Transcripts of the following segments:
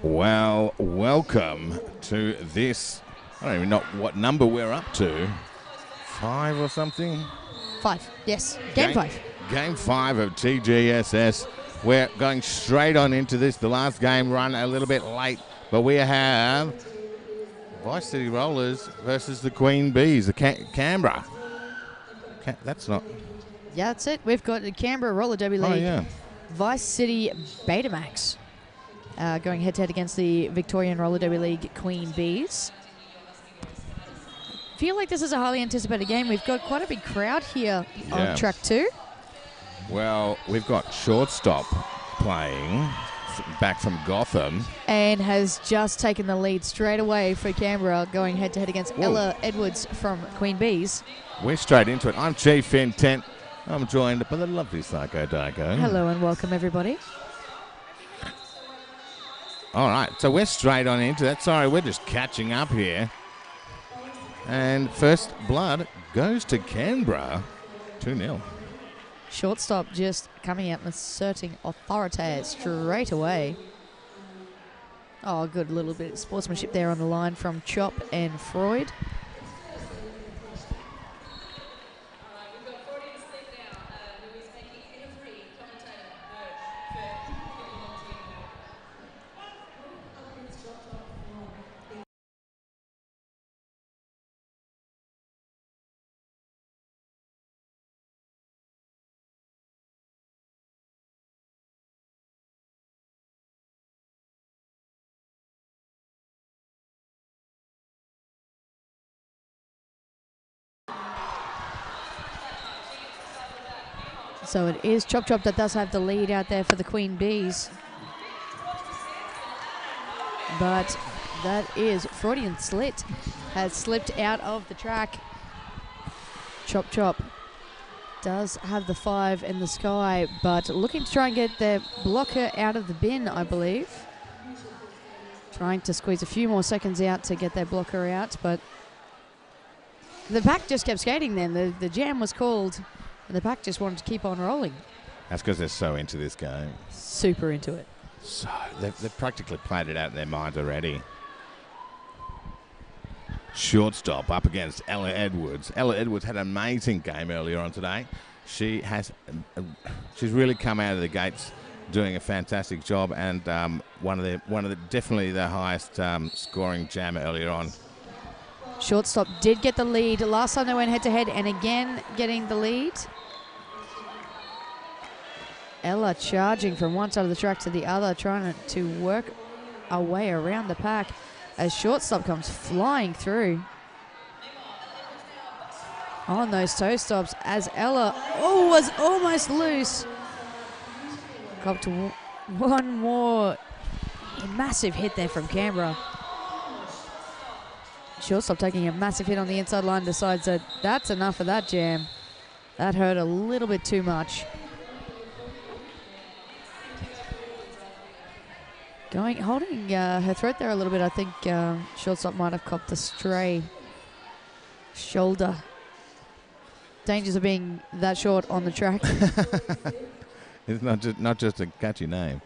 Well, welcome to this. I don't even know what number we're up to. 5 or something? 5, yes. Game 5. Game 5 of TGSS. We're going straight on into this. The last game run a little bit late, but we have Vice City Rollers versus the Queen Bees, the Canberra. That's not... Yeah, that's it. We've got the Canberra Roller Derby League. Oh, yeah. Vice City Betamax going head-to-head against the Victorian Roller Derby League Queen Bees. Feel like this is a highly anticipated game. We've got quite a big crowd here on track 2. Well, we've got Shortstop playing back from Gotham. And has just taken the lead straight away for Canberra, going head-to-head against Ella Edwards from Queen Bees. We're straight into it. I'm Chief Intent. I'm joined by the lovely Psycho Dyko. Hello and welcome, everybody. All right, so we're straight on into that. Sorry, we're just catching up here. And first blood goes to Canberra, 2-0. Shortstop just coming out and asserting authority straight away. Oh, good little bit of sportsmanship there on the line from Chop and Freud. So it is Chop Chop that does have the lead out there for the Queen Bees. But that is Freudian Slit has slipped out of the track. Chop Chop does have the 5 in the sky, but looking to try and get their blocker out of the bin, I believe. Trying to squeeze a few more seconds out to get their blocker out, but the pack just kept skating then. The jam was called. And the pack just wanted to keep on rolling. That's because they're so into this game. Super into it. So they've practically played it out in their minds already. Shortstop up against Ella Edwards. Ella Edwards had an amazing game earlier on today. She's really come out of the gates doing a fantastic job, and one of the definitely the highest scoring jam earlier on. Shortstop did get the lead last time they went head-to-head, and again getting the lead. Ella charging from one side of the track to the other, trying to work our way around the pack as Shortstop comes flying through. On those toe stops as Ella was almost loose. Got to one more massive hit there from Canberra. Shortstop taking a massive hit on the inside line, decides that that's enough of that jam. That hurt a little bit too much. Holding her throat there a little bit. I think Shortstop might have copped a stray shoulder. Dangers of being that short on the track. It's not just a catchy name.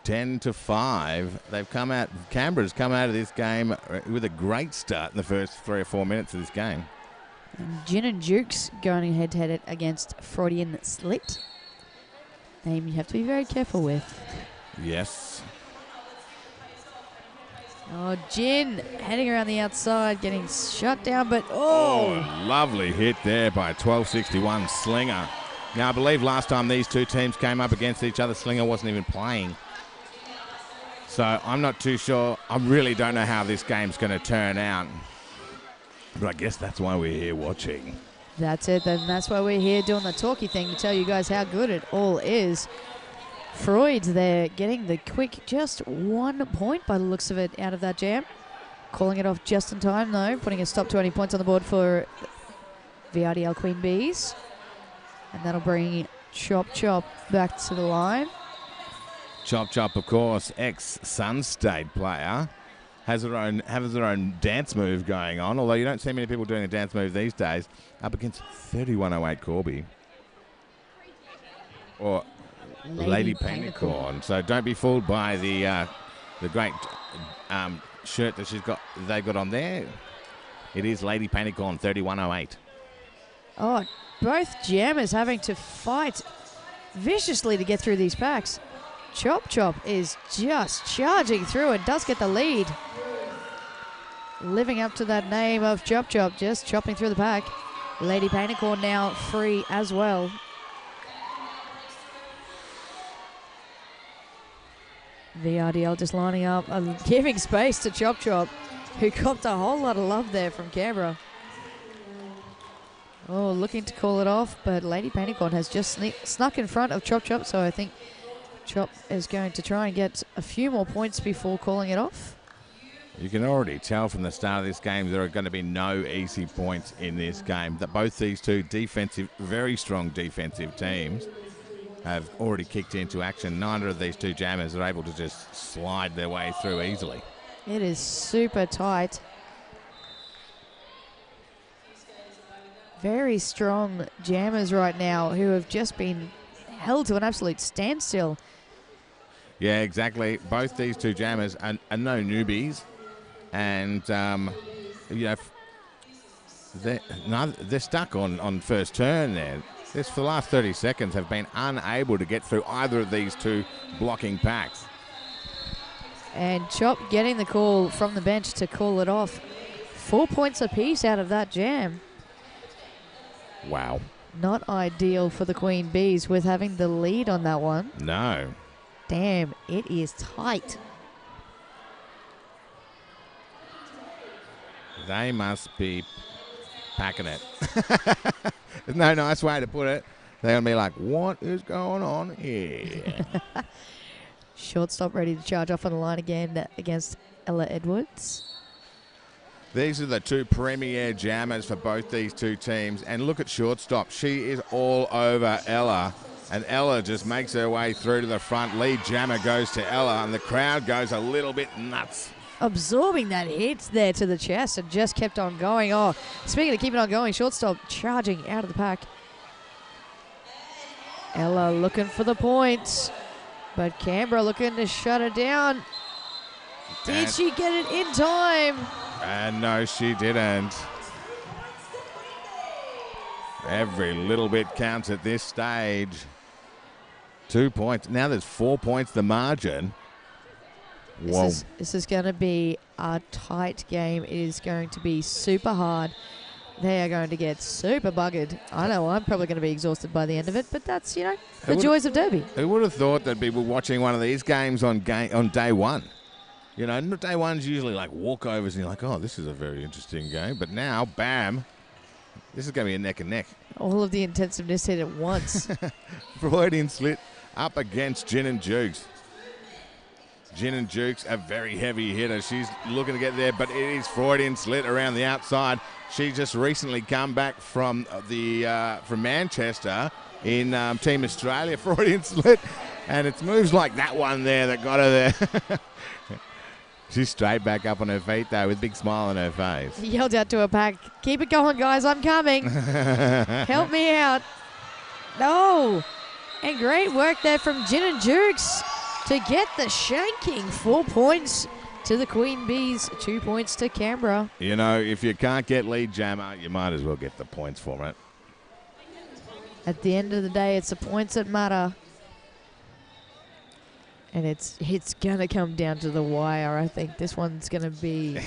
10-5. They've come out. Canberra's come out of this game with a great start in the first 3 or 4 minutes of this game. And Gin and Jukes going head-to-head against Freudian Slit. Name you have to be very careful with. Yes. Oh, Gin heading around the outside, getting shut down, but lovely hit there by 1261 Slinger. Now, I believe last time these two teams came up against each other, Slinger wasn't even playing. So I'm not too sure. I really don't know how this game's going to turn out. But I guess that's why we're here watching. That's it, and that's why we're here doing the talky thing to tell you guys how good it all is. Freud's there getting the quick, just 1 point by the looks of it out of that jam. Calling it off just in time though, putting a stop to any points on the board for VRDL Queen Bees. And that'll bring Chop Chop back to the line. Chop Chop, of course, ex-Sun State player. Has her own dance move going on, although you don't see many people doing a dance move these days. Up against 3108 Corby. or Lady Pentacorn. So don't be fooled by the great shirt that they've got on there. It is Lady Pentacorn 3108. Oh, both jammers having to fight viciously to get through these packs. Chop Chop is just charging through and does get the lead. Living up to that name of Chop Chop, just chopping through the pack. Lady Pentacorn now free as well. VRDL just lining up and giving space to Chop Chop, who copped a whole lot of love there from Canberra. Oh, looking to call it off, but Lady Pentacorn has just snuck in front of Chop Chop, so I think Chop is going to try and get a few more points before calling it off. You can already tell from the start of this game there are going to be no easy points in this game. That both these two very strong defensive teams have already kicked into action. Neither of these two jammers are able to just slide their way through easily. It is super tight. Very strong jammers right now who have just been held to an absolute standstill. Yeah, exactly. Both these two jammers are no newbies. And, they're stuck on first turn there. For the last 30 seconds have been unable to get through either of these two blocking packs. And Chop getting the call from the bench to call it off. 4 points apiece out of that jam. Wow. Not ideal for the Queen Bees with having the lead on that one. No. Damn, it is tight. They must be packing it. There's no nice way to put it. They're going to be like, what is going on here? Shortstop ready to charge off on the line again against Ella Edwards. These are the two premier jammers for both these two teams. And look at shortstop. She is all over Ella. And Ella just makes her way through to the front. Lead jammer goes to Ella, and the crowd goes a little bit nuts. Absorbing that hit there to the chest and just kept on going. Oh, speaking of keeping on going, shortstop charging out of the pack. Ella looking for the points, but Canberra looking to shut it down. Did she get it in time? And no, she didn't. Every little bit counts at this stage. 2 points. Now there's 4 points the margin. Whoa. This is going to be a tight game. It is going to be super hard. They are going to get super buggered. I know I'm probably going to be exhausted by the end of it, but that's, the joys of Derby. Who would have thought that people watching one of these games on day one? Day one's usually like walkovers, and you're like, oh, this is a very interesting game. But now, bam, this is going to be a neck and neck. All of the intensiveness hit at once. Freudian slit up against Gin and Jukes. Gin and Jukes, a very heavy hitter. She's looking to get there, but it is Freudian slit around the outside. She's just recently come back from from Manchester in Team Australia. Freudian slit, and it's moves like that one there that got her there. She's straight back up on her feet, though, with a big smile on her face. He yelled out to her pack, keep it going, guys, I'm coming. Help me out. No. And great work there from Gin and Jukes to get the shanking. 4 points to the Queen Bees, 2 points to Canberra. If you can't get lead jammer, you might as well get the points for it. At the end of the day, it's the points that matter. And it's going to come down to the wire. I think this one's going to be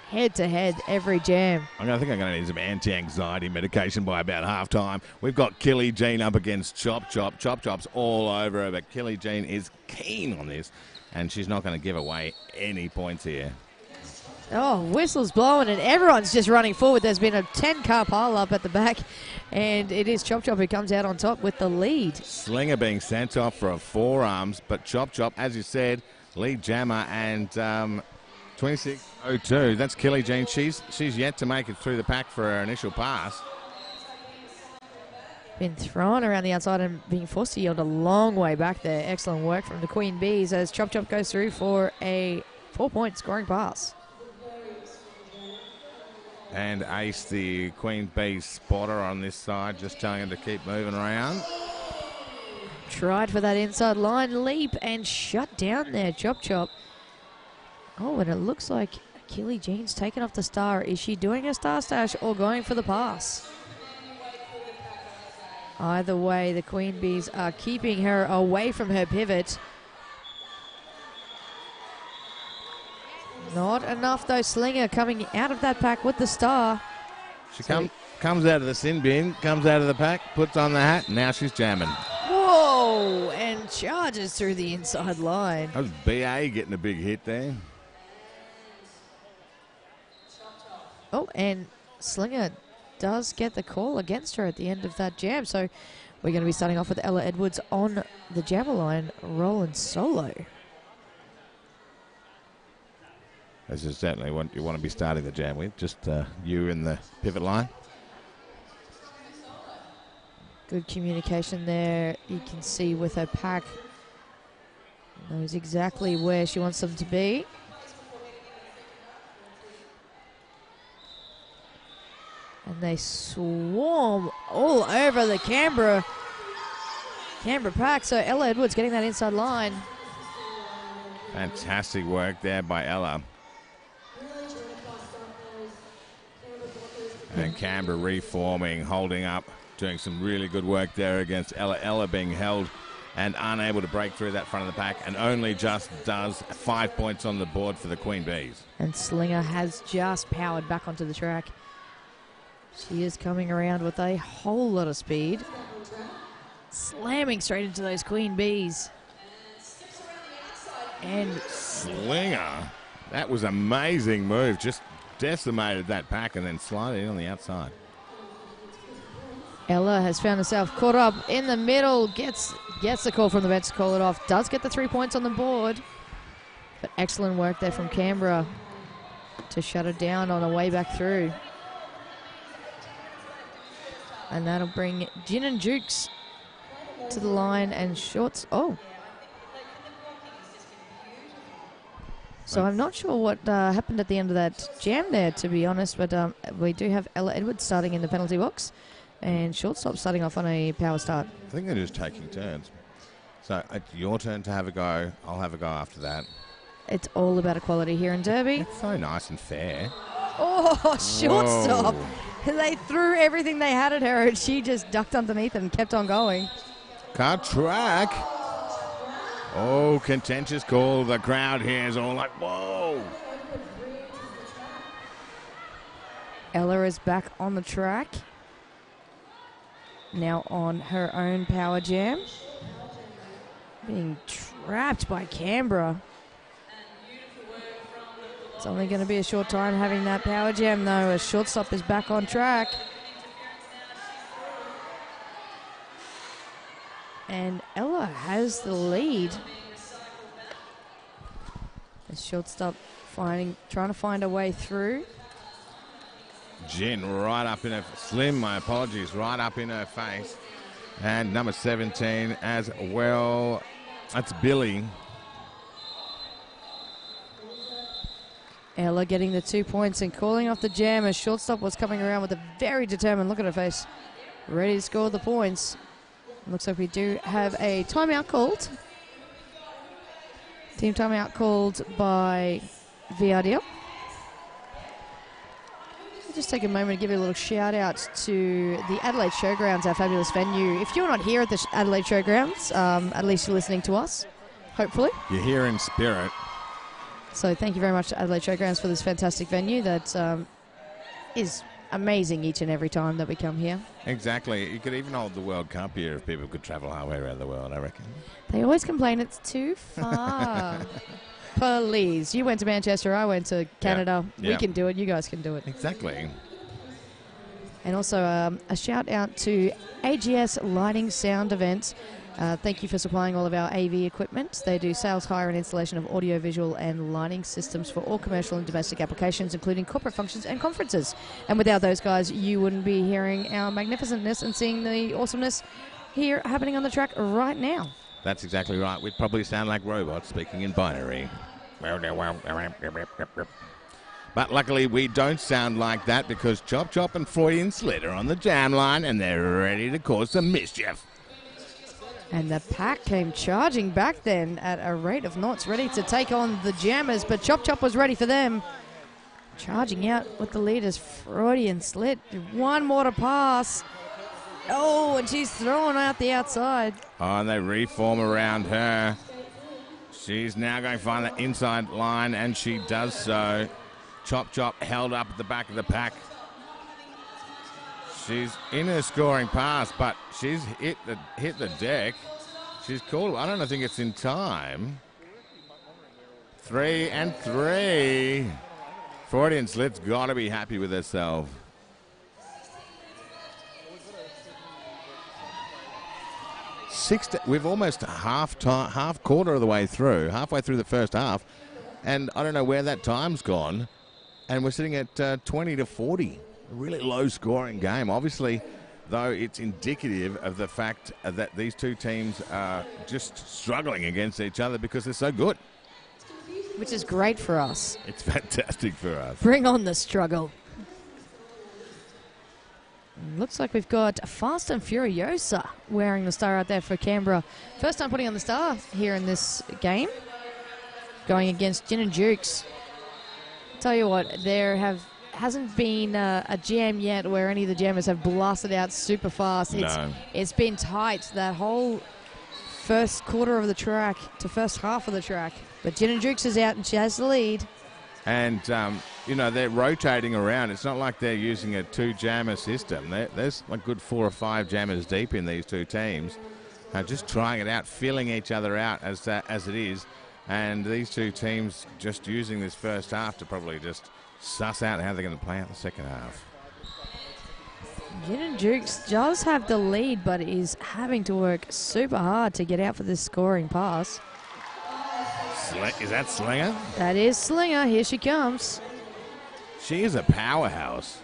head-to-head every jam. I think I'm going to need some anti-anxiety medication by about halftime. We've got Killy Jean up against Chop Chop. Chop Chop's all over her, but Killy Jean is keen on this, and she's not going to give away any points here. Oh, whistle's blowing, and everyone's just running forward. There's been a 10-car pile-up at the back, and it is Chop Chop who comes out on top with the lead. Slinger being sent off for a forearms, but Chop Chop, as you said, lead jammer, and 26.02. That's Killy Jean. She's yet to make it through the pack for her initial pass. Been thrown around the outside and being forced to yield a long way back there. Excellent work from the Queen Bees as Chop Chop goes through for a 4-point scoring pass. And Ace, the Queen Bee spotter on this side, just telling him to keep moving around. tried for that inside line leap and shut down there. Chop Chop. Oh, and it looks like Achilles Jean's taken off the star. Is she doing a star stash or going for the pass? Either way, the Queen Bees are keeping her away from her pivot. Not enough though. Slinger coming out of that pack with the star. She comes out of the sin bin, comes out of the pack, puts on the hat, and now she's jamming. Whoa! And charges through the inside line. That was BA getting a big hit there. Oh, and Slinger does get the call against her at the end of that jam. So we're going to be starting off with Ella Edwards on the jammer line, rolling solo. This is certainly what you want to be starting the jam with, just you in the pivot line. Good communication there. You can see with her pack, knows exactly where she wants them to be. And they swarm all over the Canberra pack. So Ella Edwards getting that inside line. Fantastic work there by Ella. And Canberra reforming, holding up, doing some really good work there against Ella. Ella being held and unable to break through that front of the pack, and only just does 5 points on the board for the Queen Bees. And Slinger has just powered back onto the track. She is coming around with a whole lot of speed, slamming straight into those Queen Bees. And Slinger, that was an amazing move. Just decimated that pack and then slided in on the outside. Ella has found herself caught up in the middle, gets the call from the bench to call it off, does get the 3 points on the board. But excellent work there from Canberra to shut her down on her way back through. And that'll bring Gin and Jukes to the line and shorts. Oh. So I'm not sure what happened at the end of that jam there, to be honest, but we do have Ella Edwards starting in the penalty box and Shortstop starting off on a power start. I think they're just taking turns. So it's your turn to have a go. I'll have a go after that. It's all about equality here in Derby. It's so nice and fair. Oh, Shortstop. Whoa. They threw everything they had at her and she just ducked underneath and kept on going. Cut track. Oh, contentious call. The crowd here is all like, whoa. Ella is back on the track. Now on her own power jam. Being trapped by Canberra. It's only going to be a short time having that power jam, though, as Shortstop is back on track. And Ella has the lead. As Shortstop trying to find a way through. Jen right up in her, Slim, my apologies, right up in her face. And number 17 as well. That's Billy. Ella getting the 2 points and calling off the jam as Shortstop was coming around with a very determined look at her face. Ready to score the points. Looks like we do have a timeout called. Team timeout called by VRDL. I'll just take a moment to give you a little shout out to the Adelaide Showgrounds, our fabulous venue. If you're not here at the Adelaide Showgrounds, at least you're listening to us, hopefully. You're here in spirit. So thank you very much to Adelaide Showgrounds for this fantastic venue that is amazing each and every time that we come here. Exactly. You could even hold the World Cup here if people could travel halfway around the world, I reckon. They always complain it's too far. Please. You went to Manchester, I went to Canada. Yeah. We can do it. You guys can do it. Exactly. And also a shout out to AGS Lighting Sound Events. Thank you for supplying all of our AV equipment. They do sales, hire and installation of audio, visual and lighting systems for all commercial and domestic applications, including corporate functions and conferences. And without those guys, you wouldn't be hearing our magnificentness and seeing the awesomeness here happening on the track right now. That's exactly right. We'd probably sound like robots speaking in binary. But luckily we don't sound like that because Chop Chop and Freudian Slit are on the jam line and they're ready to cause some mischief. And the pack came charging back then at a rate of knots, ready to take on the Jammers, but Chop Chop was ready for them. Charging out with the leaders, Freudian Slit. One more to pass. Oh, and she's thrown out the outside. Oh, and they reform around her. She's now going to find the inside line, and she does so. Chop Chop held up at the back of the pack. She's in her scoring pass, but she's hit the deck. She's called. I don't think it's in time. 3 and 3. Freudian Slit's got to be happy with herself. We've almost half quarter of the way through, halfway through the first half, and I don't know where that time's gone. And we're sitting at 20 to 40. A really low scoring game. Obviously, though, it's indicative of the fact that these two teams are just struggling against each other because they're so good. Which is great for us. It's fantastic for us. Bring on the struggle. Looks like we've got Fast and Furiosa wearing the star out there for Canberra. First time putting on the star here in this game. Going against Gin and Jukes. Tell you what, hasn't been a jam yet where any of the jammers have blasted out super fast. It's been tight that whole first quarter of the track to first half of the track. But Gin and Jukes is out and she has the lead. And, they're rotating around. It's not like they're using a two-jammer system. There's a good 4 or 5 jammers deep in these two teams. Just trying it out, feeling each other out as it is. And these two teams just using this first half to probably just suss out how they're going to play out the second half. Gin and Jukes does have the lead, but is having to work super hard to get out for this scoring pass. Is that Slinger? That is Slinger. Here she comes. She is a powerhouse.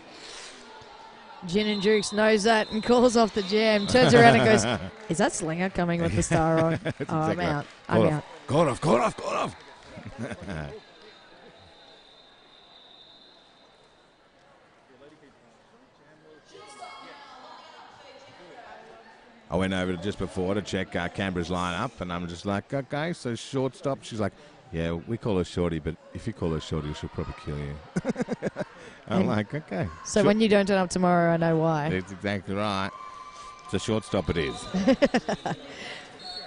Gin and Jukes knows that and calls off the jam. Turns around and goes, is that Slinger coming with the star on? I'm out. I'm out. Caught off. I went over just before to check Canberra's lineup, and I'm just like, okay, so shortstop. She's like, yeah, we call her Shorty, but if you call her Shorty, she'll probably kill you. I'm like, okay. So when you don't turn up tomorrow, I know why. That's exactly right. So shortstop it is.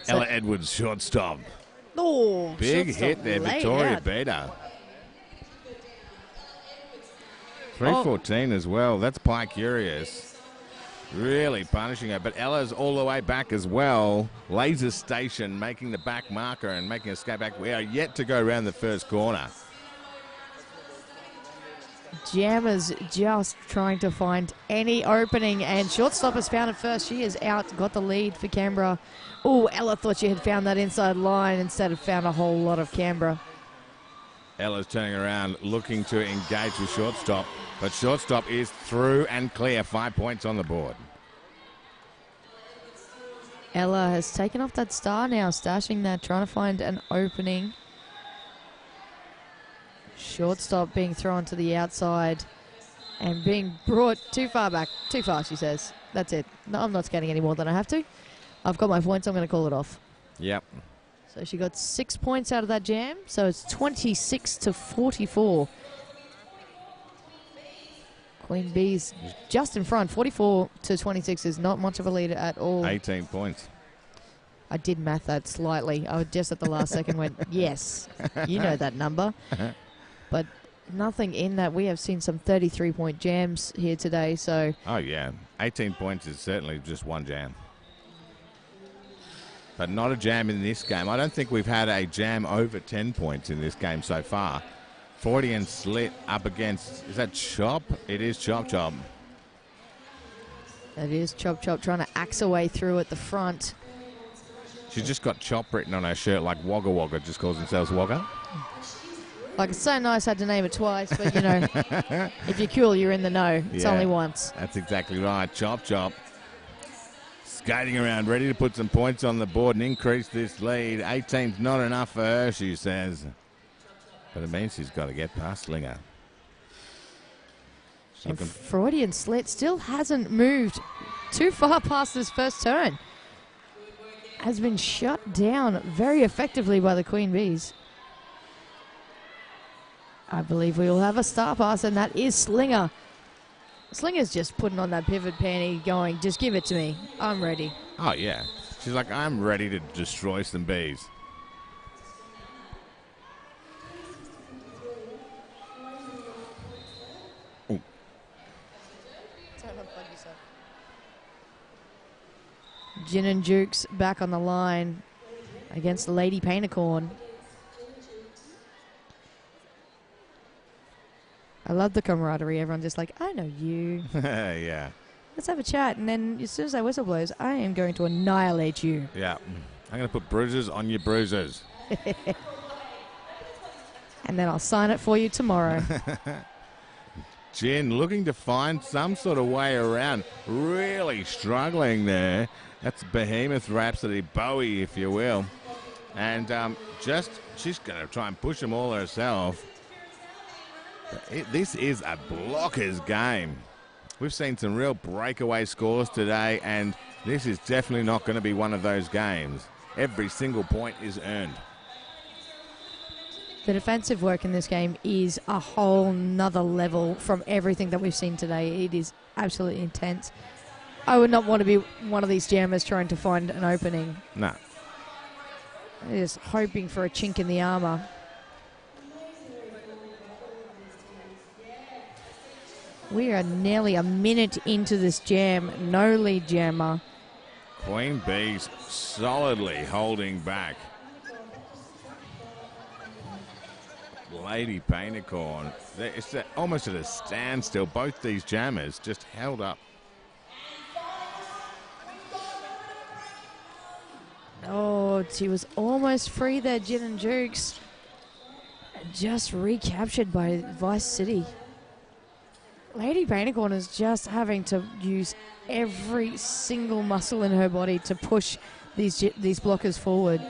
Ella Edwards, shortstop. Oh, big hit there, Victoria Beta. 3:14 as well. That's Pie Curious. Really punishing her, but Ella's all the way back as well. Laser Station making the back marker and making a skate back. We are yet to go around the first corner. Jammers just trying to find any opening, and shortstop has found it first. She is out, got the lead for Canberra. Oh, Ella thought she had found that inside line, instead of found a whole lot of Canberra. Ella's turning around, looking to engage with shortstop, but shortstop is through and clear. 5 points on the board. Ella has taken off that star now, stashing that, trying to find an opening. Shortstop being thrown to the outside and being brought too far back. Too far, she says. That's it. No, I'm not skating any more than I have to. I've got my points. I'm going to call it off. Yep. So she got 6 points out of that jam. So it's 26 to 44. Queen Bee's just in front. 44 to 26 is not much of a lead at all. 18 points. I did math that slightly. I just at the last second went, yes, you know that number. But nothing in that. We have seen some 33-point jams here today. So. Oh, yeah. 18 points is certainly just one jam. But not a jam in this game. I don't think we've had a jam over 10 points in this game so far. Freudian Slit up against, is that Chop? It is Chop. It is Chop trying to axe her way through at the front. She's just got Chop written on her shirt, like Wagga Wagga just calls themselves Wagga. Like, it's so nice I had to name it twice, but, you know, if you're cool, you're in the know. It's only once. That's exactly right. Chop. Skating around, ready to put some points on the board and increase this lead. 18's not enough for her, she says. But it means she's got to get past Slinger. And Freudian Slit still hasn't moved too far past this first turn. has been shut down very effectively by the Queen Bees. I believe we will have a star pass, and that is Slinger. Slinger's just putting on that pivot panty going, just give it to me. I'm ready. Oh, yeah. She's like, I'm ready to destroy some bees. Ooh. Gin and Jukes back on the line against Lady Painicorn. I love the camaraderie. Everyone's just like, I know you. Yeah. Let's have a chat. And then as soon as that whistle blows, I am going to annihilate you. Yeah. I'm going to put bruises on your bruises. And then I'll sign it for you tomorrow. Jen looking to find some sort of way around. Really struggling there. That's Behemoth Rhapsody Bowie, if you will. And she's going to try and push them all herself. This is a blockers game. We've seen some real breakaway scores today, and this is definitely not going to be one of those games. Every single point is earned. The defensive work in this game is a whole nother level from everything that we've seen today. It is absolutely intense. I would not want to be one of these jammers trying to find an opening. No. Just hoping for a chink in the armour. We are nearly a minute into this jam. No lead jammer. Queen Bees solidly holding back. Lady Painicorn. It's almost at a standstill. Both these jammers just held up. Oh, she was almost free there, Gin and Jukes. Just recaptured by Vice City. Lady Painicorn is just having to use every single muscle in her body to push these blockers forward.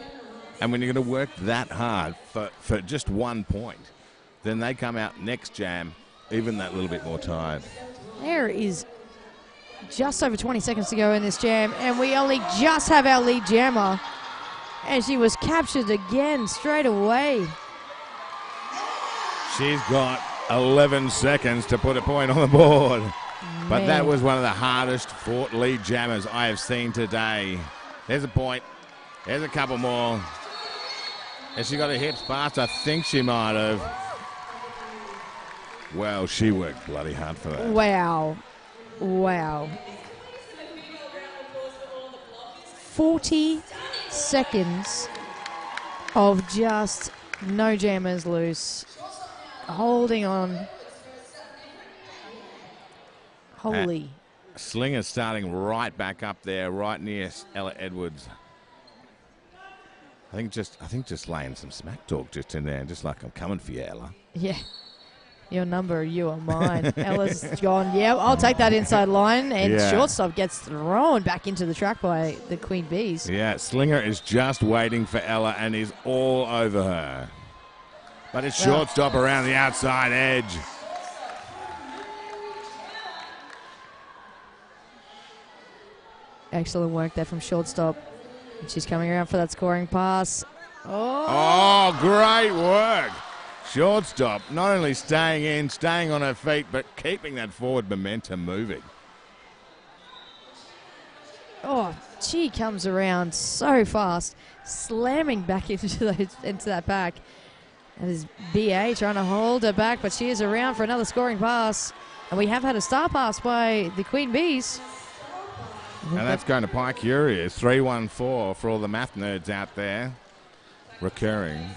And when you're going to work that hard for just 1 point, then they come out next jam even that little bit more tired. There is just over 20 seconds to go in this jam, and we only just have our lead jammer. And she was captured again straight away. She's got 11 seconds to put a point on the board. Man. But that was one of the hardest fought lead jammers I have seen today. There's a point. There's a couple more. Has she got a hit fast? I think she might have. Well, she worked bloody hard for that. Wow. Wow. 40 seconds of just no jammers loose. Holding on. Holy. Slinger starting right back up there, right near Ella Edwards. I think just laying some smack talk just in there, just like I'm coming for you, Ella. Yeah. Your number, you are mine. Ella's gone. Yeah, I'll take that inside line. And shortstop gets thrown back into the track by the Queen Bees. Yeah, Slinger is just waiting for Ella and is all over her. But it's shortstop around the outside edge. Excellent work there from shortstop. And she's coming around for that scoring pass. Oh, great work. Shortstop not only staying in, staying on her feet, but keeping that forward momentum moving. Oh, she comes around so fast, slamming back into that pack. And is BA trying to hold her back, but she is around for another scoring pass. And we have had a star pass by the Queen Bees. And that's going to Pike Curious. 3-1-4 for all the math nerds out there. Recurring.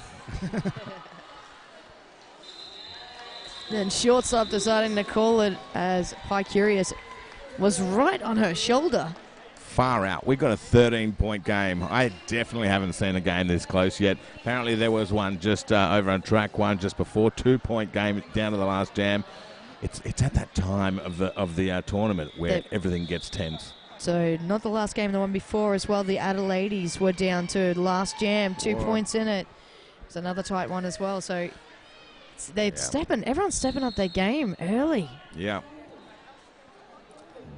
Then shortstop deciding to call it as Pike Curious was right on her shoulder. Far out. We got a 13-point game. I definitely haven't seen a game this close yet. Apparently there was one just over on track one just before. 2-point game down to the last jam. It's at that time of the tournament where everything gets tense. So not the last game, the one before as well. The Adelaides were down to last jam, 2 points in it. It's another tight one as well. So everyone's stepping up their game early. Yeah.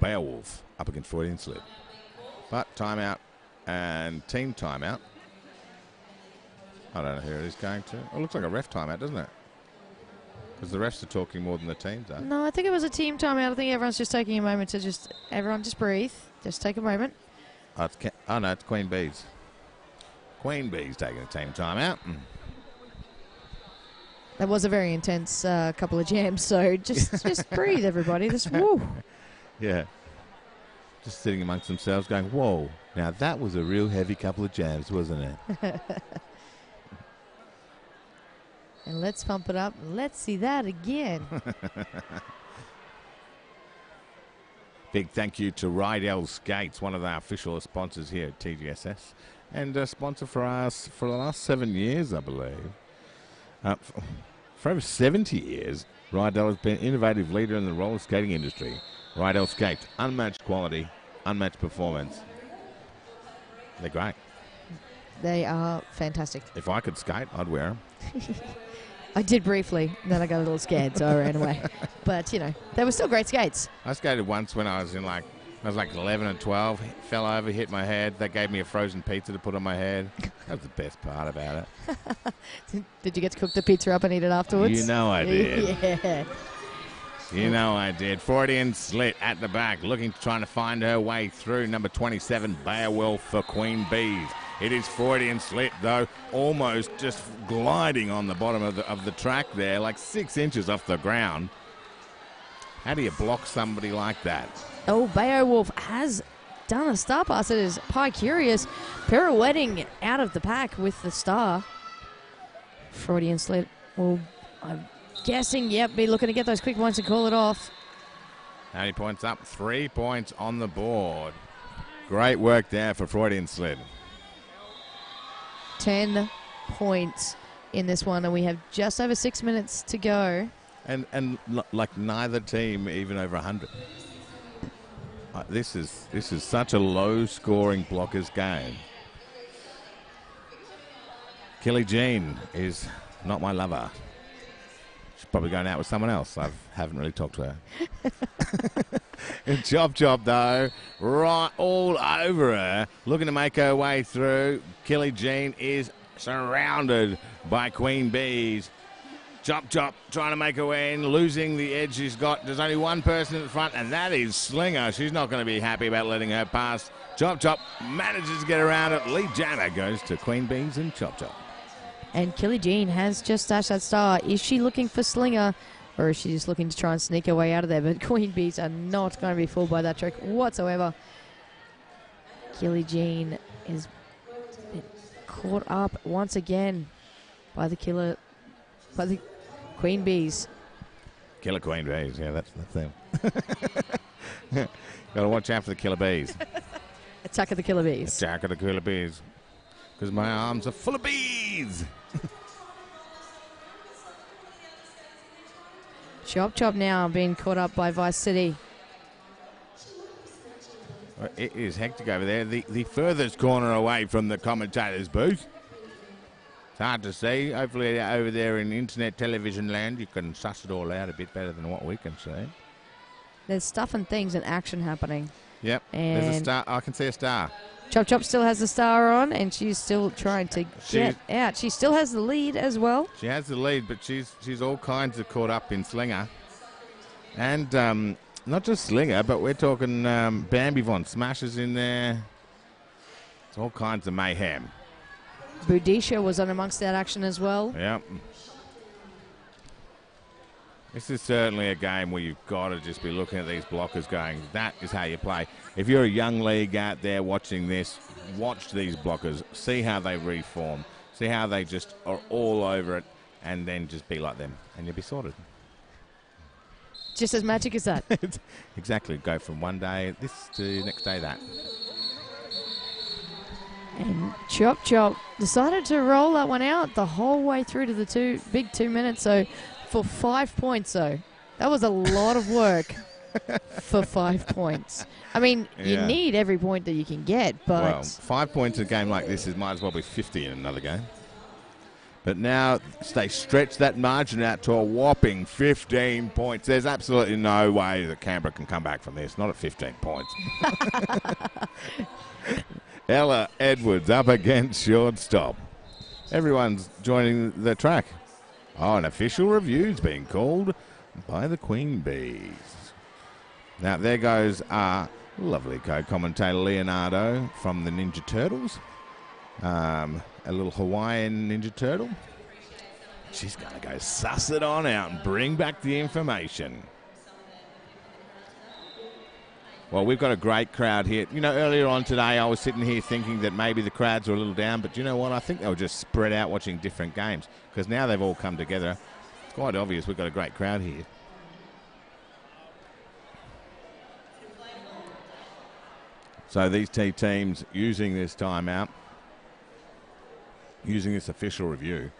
Beowulf up against Freudian slip. But timeout and team timeout. I don't know who it is going to. Oh, it looks like a ref timeout, doesn't it? Because the refs are talking more than the teams are. No, I think it was a team timeout. I think everyone's just taking a moment to everyone just breathe. Just take a moment. Oh, no, it's Queen Bees. Queen Bees taking a team timeout. That was a very intense couple of jams, so just breathe, everybody. Just woo. Yeah. Just sitting amongst themselves going, whoa, now that was a real heavy couple of jams, wasn't it? And let's pump it up. Let's see that again. Big thank you to VRDL Skates, one of our official sponsors here at TGSS, and a sponsor for us for the last 7 years, I believe. For over 70 years, VRDL has been an innovative leader in the roller skating industry. VRDL Skates, unmatched quality, unmatched performance. They're great. They are fantastic. If I could skate, I'd wear them. I did briefly, then I got a little scared, so I ran away. But, you know, they were still great skates. I skated once when I was like 11 and 12, fell over, hit my head. They gave me a frozen pizza to put on my head. That was the best part about it. Did you get to cook the pizza up and eat it afterwards? You know I did. Yeah. You know I did. Freudian slit at the back, trying to find her way through. Number 27, Beowulf for Queen Bees. It is Freudian slit, though, almost just gliding on the bottom of the track there, like 6 inches off the ground. How do you block somebody like that? Oh, Beowulf has done a star pass. It is Pie Curious pirouetting out of the pack with the star. Freudian slit will, I'm guessing, be looking to get those quick points and call it off. How many points up? 3 points on the board. Great work there for Freudian slit. 10 points in this one, and we have just over 6 minutes to go. And like neither team even over 100. This is such a low-scoring blockers game. Kelly Jean is not my lover. She's probably going out with someone else. I haven't really talked to her. And Chop, though, right all over her, looking to make her way through. Kelly Jean is surrounded by Queen Bees. Chop, trying to make her way in, losing the edge she's got. There's only one person in the front, and that is Slinger. She's not going to be happy about letting her pass. Chop manages to get around it. Lee Janner goes to Queen Bees and Chop. And Kelly Jean has just dashed that star. Is she looking for Slinger, or is she just looking to try and sneak her way out of there? But Queen Bees are not going to be fooled by that trick whatsoever. Kelly Jean is caught up once again by the Queen Bees. Killer Queen Bees, yeah, that's them. Got to watch out for the Killer Bees. Attack of the Killer Bees. Attack of the Killer Bees. Because my arms are full of bees. Chop now being caught up by Vice City. It is hectic over there. The furthest corner away from the commentator's booth. It's hard to see. Hopefully over there in internet television land you can suss it all out a bit better than what we can see. There's stuff and things and action happening. Yep. And there's a star. I can see a star. Chop still has the star on, and she's still trying to get out. She still has the lead as well. She has the lead, but she's all kinds of caught up in Slinger. And not just Slinger, but we're talking Bambi Von Smashes in there. It's all kinds of mayhem. Boudicca was on amongst that action as well. Yep. This is certainly a game where you've got to just be looking at these blockers going, that is how you play. If you're a young league out there watching this, watch these blockers. See how they reform. See how they just are all over it, and then just be like them, and you'll be sorted. Just as magic as that. Exactly. Go from one day this to next day that. And Chop decided to roll that one out the whole way through to the big 2 minutes. So for 5 points, though, that was a lot of work for 5 points. I mean, you need every point that you can get, but... Well, 5 points in a game like this might as well be 50 in another game. But now they stretch that margin out to a whopping 15 points. There's absolutely no way that Canberra can come back from this, not at 15 points. Ella Edwards up against shortstop. Everyone's joining the track. Oh, an official review's being called by the Queen Bees. Now, there goes our lovely co-commentator Leonardo from the Ninja Turtles. A little Hawaiian Ninja Turtle. She's going to go suss it on out and bring back the information. Well, we've got a great crowd here. You know, earlier on today, I was sitting here thinking that maybe the crowds were a little down, but you know what? I think they were just spread out watching different games because now they've all come together. It's quite obvious we've got a great crowd here. So these two teams using this timeout, using this official review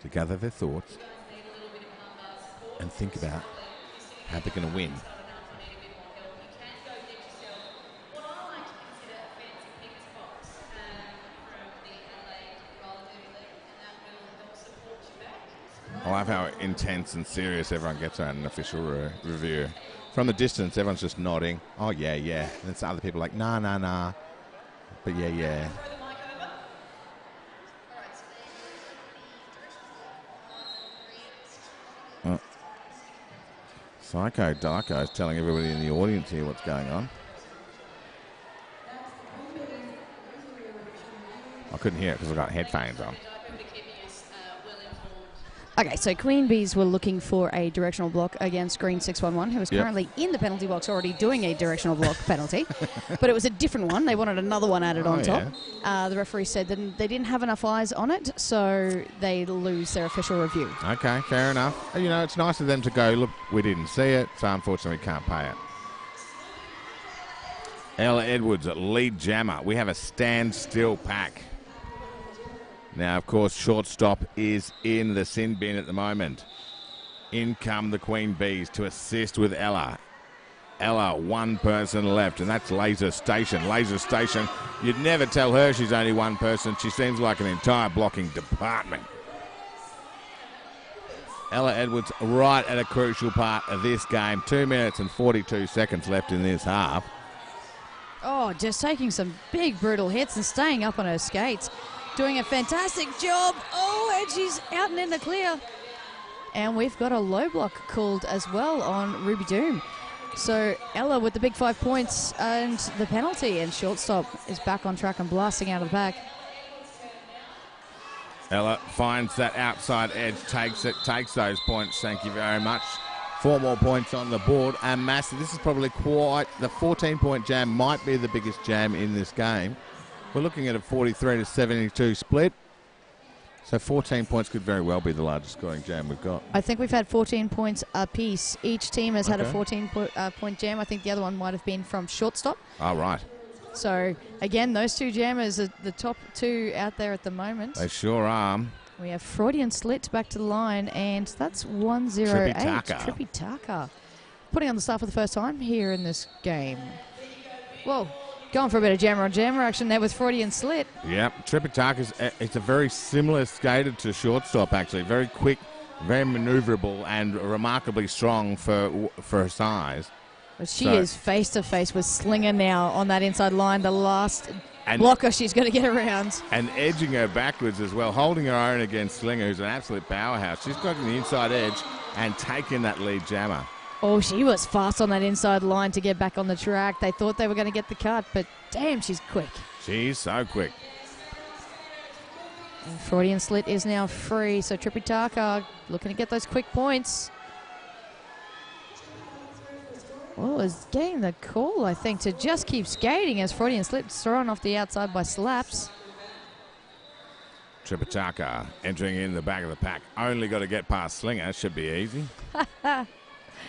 to gather their thoughts and think about how they're going to win. I love how intense and serious everyone gets around an official review. From the distance, everyone's just nodding. Oh, yeah, yeah. And then other people like, nah, nah, nah. But yeah, yeah. Oh. Psycho Darko is telling everybody in the audience here what's going on. I couldn't hear it because I've got headphones on. Okay, so Queen Bees were looking for a directional block against Green 611, who is currently in the penalty box already doing a directional block penalty. But it was a different one. They wanted another one added on top. The referee said that they didn't have enough eyes on it, so they lose their official review. Okay, fair enough. You know, it's nice of them to go, look, we didn't see it, so unfortunately we can't pay it. Ella Edwards at lead jammer. We have a standstill pack. Now, of course, shortstop is in the sin bin at the moment. In come the Queen Bees to assist with Ella. Ella, one person left, and that's Laser Station. Laser Station, you'd never tell her she's only one person. She seems like an entire blocking department. Ella Edwards right at a crucial part of this game. 2 minutes and 42 seconds left in this half. Oh, just taking some big, brutal hits and staying up on her skates. Doing a fantastic job. Oh, and she's out and in the clear. And we've got a low block called as well on Ruby Doom. So Ella with the big 5 points and the penalty, and shortstop is back on track and blasting out of the back. Ella finds that outside edge, takes it, takes those points. Thank you very much. 4 more points on the board. And massive. This is probably quite the 14-point jam. Might be the biggest jam in this game. We're looking at a 43-72 split. So 14 points could very well be the largest scoring jam we've got. I think we've had 14 points apiece. Each team has had a 14-point jam. I think the other one might have been from shortstop. Oh, right. So, again, those two jammers are the top two out there at the moment. They sure are. We have Freudian Slit back to the line, and that's 108. Trippy Taka. Putting on the start for the first time here in this game. Whoa. Going for a bit of jammer on jammer action there with Freudian Slit. Yep, Tripitaka's it's a very similar skater to shortstop, actually. Very quick, very maneuverable, and remarkably strong for her size. But she is face-to-face with Slinger now on that inside line. The last blocker she's going to get around. And edging her backwards as well, holding her own against Slinger, who's an absolute powerhouse. She's got the inside edge and taking that lead jammer. Oh, she was fast on that inside line to get back on the track. They thought they were going to get the cut, but damn, she's quick. She's so quick. And Freudian Slit is now free, so Tripitaka looking to get those quick points. Well, is getting the call, I think, to just keep skating as Freudian Slit's thrown off the outside by slaps. Tripitaka entering in the back of the pack. Only got to get past Slinger. Should be easy.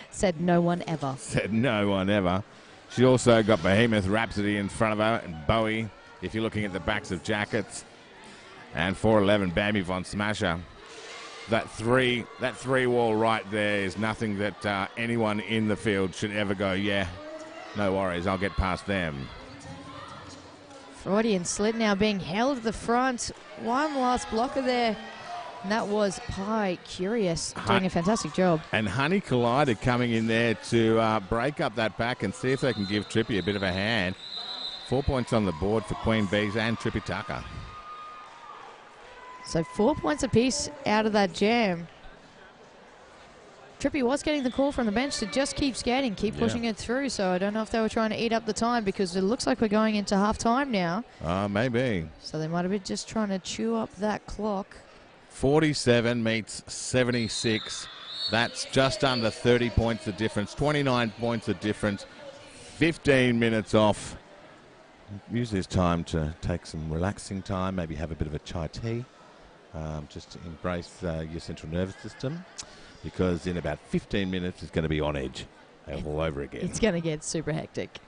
Said no one ever. Said no one ever. She also got Behemoth Rhapsody in front of her, and Bowie, if you're looking at the backs of jackets. And 411 Bambi Von Smasher. That three wall right there is nothing that anyone in the field should ever go, yeah, no worries, I'll get past them. Freudian Slit now being held at the front. One last blocker there. And that was Pi Curious doing a fantastic job. And Honey Collider coming in there to break up that back and see if they can give Trippy a bit of a hand. 4 points on the board for Queen Bees and Trippy Tucker. So 4 points apiece out of that jam. Trippy was getting the call from the bench to just keep skating, keep pushing it through. So I don't know if they were trying to eat up the time, because it looks like we're going into half time now. Maybe. So they might have been just trying to chew up that clock. 47 meets 76. That's just under 30 points of difference. 29 points of difference. 15 minutes off. Use this time to take some relaxing time, maybe have a bit of a chai tea, just to embrace your central nervous system, because in about 15 minutes it's going to be on edge all over again. It's going to get super hectic.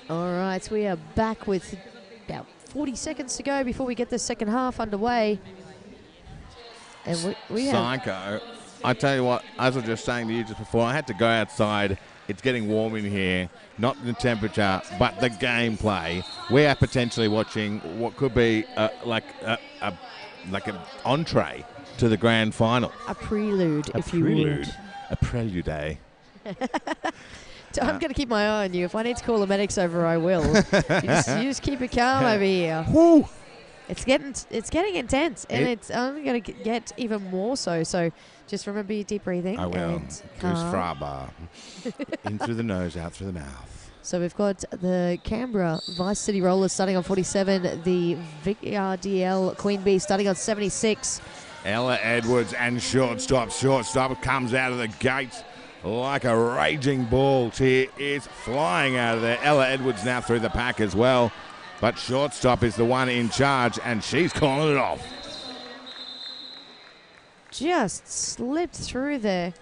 All right, we are back with about 40 seconds to go before we get the second half underway. And we have... Psycho. I tell you what, as I was just saying to you just before, I had to go outside. It's getting warm in here. Not the temperature, but the gameplay. We are potentially watching what could be like an entree to the grand final. A prelude, if you would. A prelude, eh? So I'm going to keep my eye on you. If I need to call the medics over, I will. you just keep it calm over here. Woo! It's getting intense, and it's only going to get even more so. So just remember your deep breathing. I will. Goose Fraba. In through the nose, out through the mouth. So we've got the Canberra Vice City Rollers starting on 47, the VRDL Queen Bee starting on 76. Ella Edwards and shortstop. Shortstop comes out of the gates like a raging bull. She is flying out of there. Ella Edwards now through the pack as well. But shortstop is the one in charge, and she's calling it off. Just slipped through there.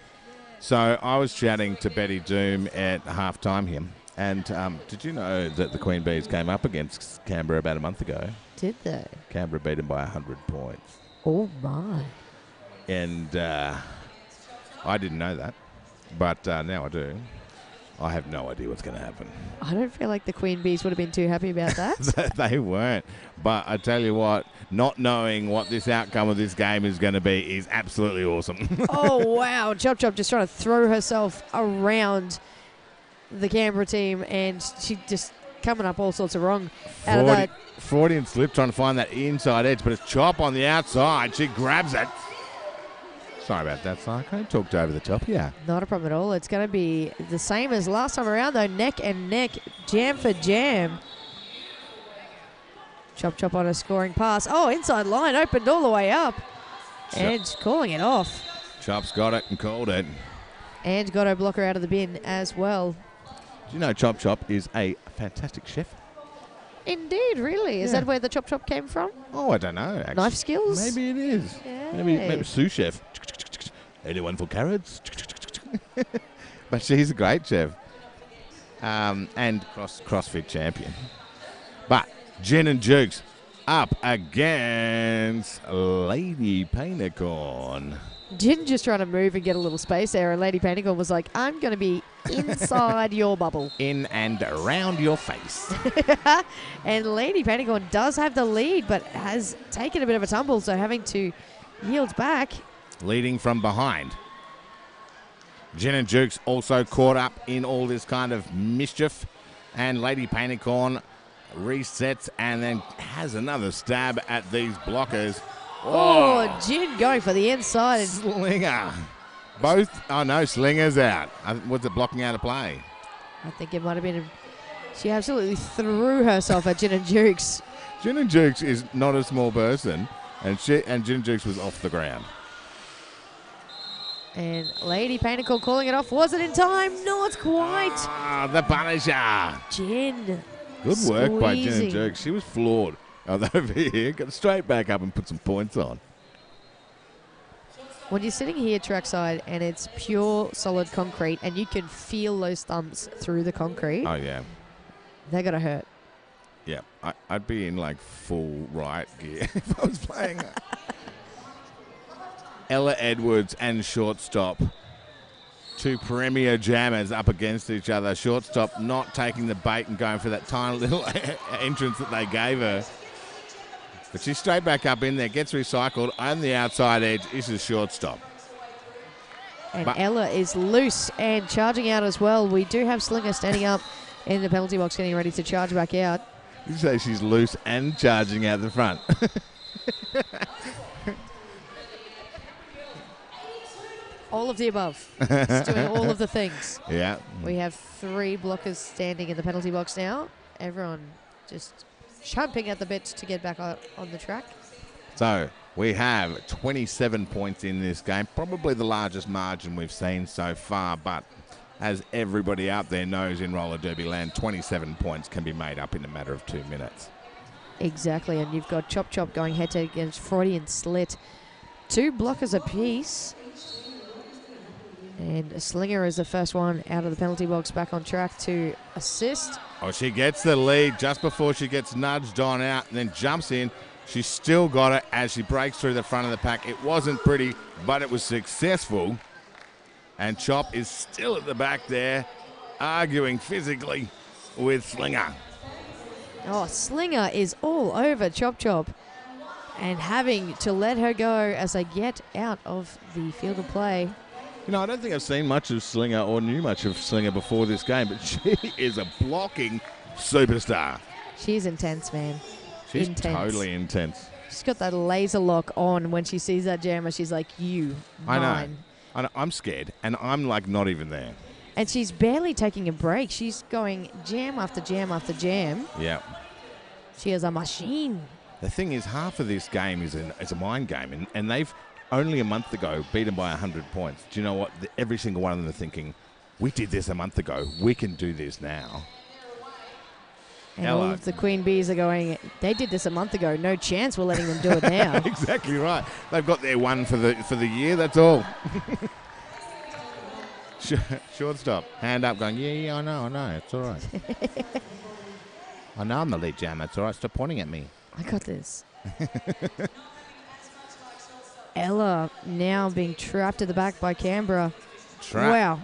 So I was chatting to Betty Doom at halftime here. And did you know that the Queen Bees came up against Canberra about a month ago? Did they? Canberra beat them by 100 points. Oh, my. And I didn't know that. But now I do. I have no idea what's going to happen. I don't feel like the Queen Bees would have been too happy about that. They weren't. But I tell you what, not knowing what this outcome of this game is going to be is absolutely awesome. Oh, wow. Chop Chop just trying to throw herself around the Canberra team, and she just coming up all sorts of wrong out of that. Freudian slip trying to find that inside edge, but it's Chop on the outside. She grabs it. Sorry about that, Cyclone. Talked over the top, yeah. Not a problem at all. It's going to be the same as last time around, though. Neck and neck, jam for jam. Chop Chop on a scoring pass. Oh, inside line, opened all the way up. And calling it off. Chop's got it and called it. And got her blocker out of the bin as well. Do you know Chop Chop is a fantastic chef? Indeed, really. Is that where the Chop Chop came from? Oh, I don't know, actually. Knife skills? Maybe it is. Yeah. Maybe sous chef. Anyone for carrots? But she's a great chef. And CrossFit champion. But Jen and Jukes up against Lady Painicorn. Jen just trying to move and get a little space there, and Lady Painicorn was like, I'm going to be inside your bubble. In and around your face. And Lady Painicorn does have the lead, but has taken a bit of a tumble, so having to yield back. Leading from behind. Jen and Jukes also caught up in all this kind of mischief. And Lady Painicorn resets and then has another stab at these blockers. Oh, Jen going for the inside. Slinger. Both, oh no, Slinger's out. Was it blocking out of play? I think it might have been, she absolutely threw herself at Jen and Jukes. Jen and Jukes is not a small person, and Jen and Jukes was off the ground. And Lady Painicorn calling it off. Was it in time? Not quite. Ah, the Punisher. Jen. Good work by Jen squeezing. and Jukes. She was floored. Over here, got straight back up and put some points on. When you're sitting here trackside and it's pure solid concrete and you can feel those thumps through the concrete. Oh, yeah. They're going to hurt. Yeah, I'd be in like full riot gear if I was playing. Ella Edwards and shortstop. Two premier jammers up against each other. Shortstop not taking the bait and going for that tiny little entrance that they gave her. But she's straight back up in there, gets recycled. On the outside edge is the shortstop. And Ella is loose and charging out as well. We do have Slinger standing up in the penalty box getting ready to charge back out. You say she's loose and charging out the front. All of the above. It's doing all of the things. Yeah. We have three blockers standing in the penalty box now. Everyone just chomping at the bit to get back on the track. So we have 27 points in this game, probably the largest margin we've seen so far, but as everybody out there knows in roller derby land, 27 points can be made up in a matter of 2 minutes. Exactly, and you've got Chop Chop going head-to-head against Freudian Slit. Two blockers apiece. And Slinger is the first one out of the penalty box back on track to assist. Oh, she gets the lead just before she gets nudged on out and then jumps in. She's still got it as she breaks through the front of the pack. It wasn't pretty, but it was successful. And Chop is still at the back there, arguing physically with Slinger. Oh, Slinger is all over Chop Chop and having to let her go as they get out of the field of play. You know, I don't think I've seen much of Slinger or knew much of Slinger before this game, but she is a blocking superstar. She's intense, man. She's totally intense. She's got that laser lock on when she sees that jammer. She's like, you, mine. I know. I'm scared, and I'm like not even there. And she's barely taking a break. She's going jam after jam after jam. Yeah. She is a machine. The thing is, half of this game is a mind game, and they've only a month ago beaten by 100 points. Do you know what? Every single one of them are thinking, we did this a month ago. We can do this now. And all of the Queen Bees are going, they did this a month ago. No chance we're letting them do it now. Exactly right. They've got their one for the year. That's all. Shortstop. Hand up going, yeah, I know. It's all right. I know I'm the lead jammer. It's all right. Stop pointing at me. I got this. Ella now being trapped at the back by Canberra. Wow.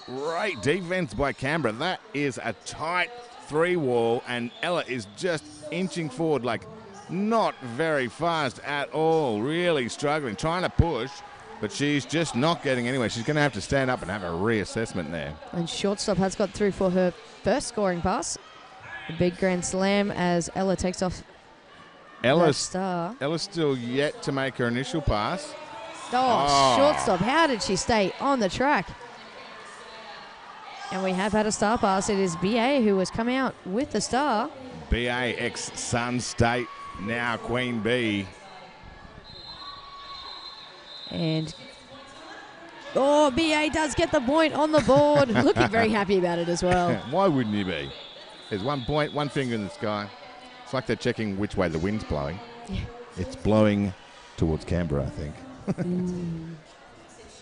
Great defense by Canberra. That is a tight 3-wall, and Ella is just inching forward, like not very fast at all. Really struggling, trying to push, but she's just not getting anywhere. She's going to have to stand up and have a reassessment there. And Shortstop has got through for her first scoring pass. A big grand slam as Ella takes off. Ella's still yet to make her initial pass. Oh, Shortstop. How did she stay on the track? And we have had a star pass. It is BA who has come out with the star. BA ex-Sun State, now Queen Bee. And, BA does get the point on the board. Looking very happy about it as well. Why wouldn't you be? There's 1 point, one finger in the sky. It's like they're checking which way the wind's blowing. Yeah. It's blowing towards Canberra, I think.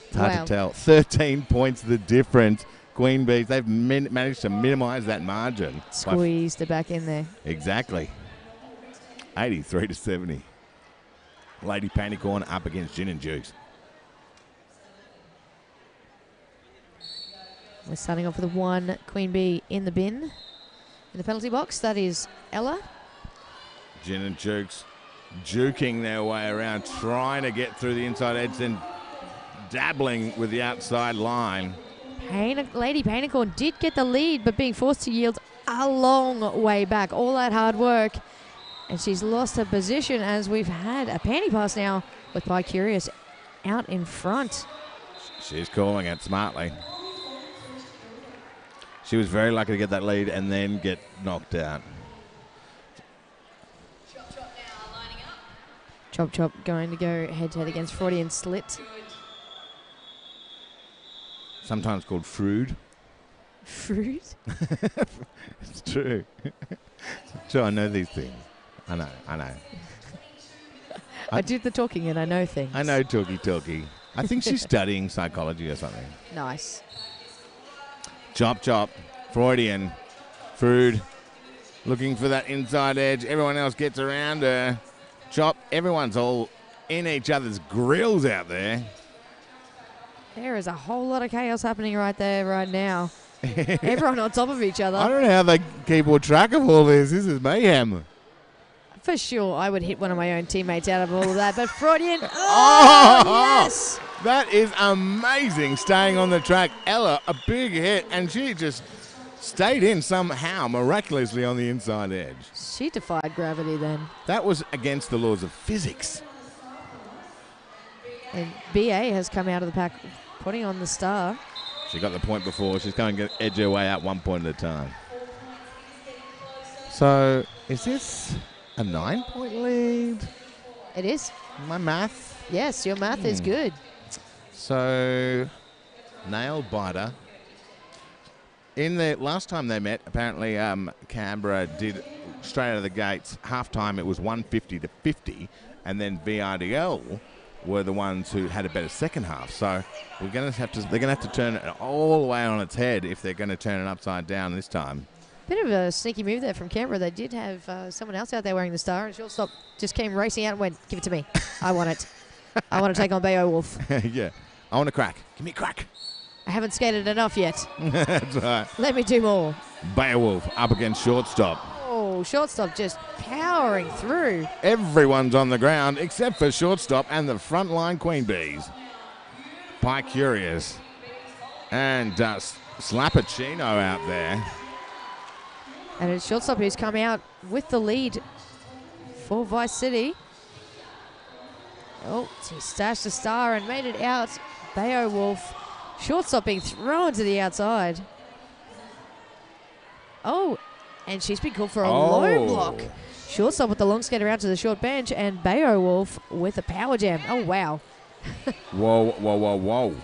It's hard to tell. 13 points the difference. Queen Bees, they've managed to minimise that margin. Squeezed it back in there. Exactly. 83-70. Lady Panicorn up against Gin and Juice. We're starting off with one Queen Bee in the bin. In the penalty box, that is Ella. Gin and Jukes juking their way around, trying to get through the inside edge, then dabbling with the outside line. Lady Panicorn did get the lead, but being forced to yield a long way back. All that hard work. And she's lost her position as we've had a panty pass now with By Curious out in front. She's calling it smartly. She was very lucky to get that lead and then get knocked out. Chop Chop going to go head-to-head against Freudian Slit. Sometimes called Frood. Fruit? It's true. Sure, I know these things. I know. I do the talking and I know things. I know talkie. I think she's studying psychology or something. Nice. Chop Chop, Freudian, Frood, looking for that inside edge. Everyone else gets around her. Chop, everyone's all in each other's grills out there. There is a whole lot of chaos happening right there, right now. Everyone on top of each other. I don't know how they keep all track of all this. This is mayhem. For sure, I would hit one of my own teammates out of all of that. But Freudian, yes! That is amazing, staying on the track. Ella, a big hit, and she just stayed in somehow, miraculously on the inside edge. She defied gravity then. That was against the laws of physics. And BA has come out of the pack, putting on the star. She got the point before. She's going to edge her way out 1 point at a time. So, is this a 9-point lead? It is. My math? Yes, your math is good. So, nail biter. In the last time they met, apparently Canberra did straight out of the gates. Half-time it was 150-50, and then VRDL were the ones who had a better second half. So they're going to have to turn it all the way on its head if they're going to turn it upside down this time. Bit of a sneaky move there from Canberra. They did have someone else out there wearing the star, and shortstop just came racing out and went, "Give it to me. I want it. I want to take on Beowulf. Yeah. I want a crack. Give me a crack. I haven't skated enough yet. That's right. Let me do more." Beowulf up against shortstop. Oh, shortstop just powering through. Everyone's on the ground except for shortstop and the frontline Queen Bees. By Curious. And Slappuccino out there. And it's shortstop who's come out with the lead for Vice City. Oh, he stashed a star and made it out. Beowulf. Shortstop being thrown to the outside. Oh, and she's been called for a low block. Shortstop with the long skater out to the short bench, and Beowulf with a power jam. Oh, wow. Whoa, whoa, whoa, whoa.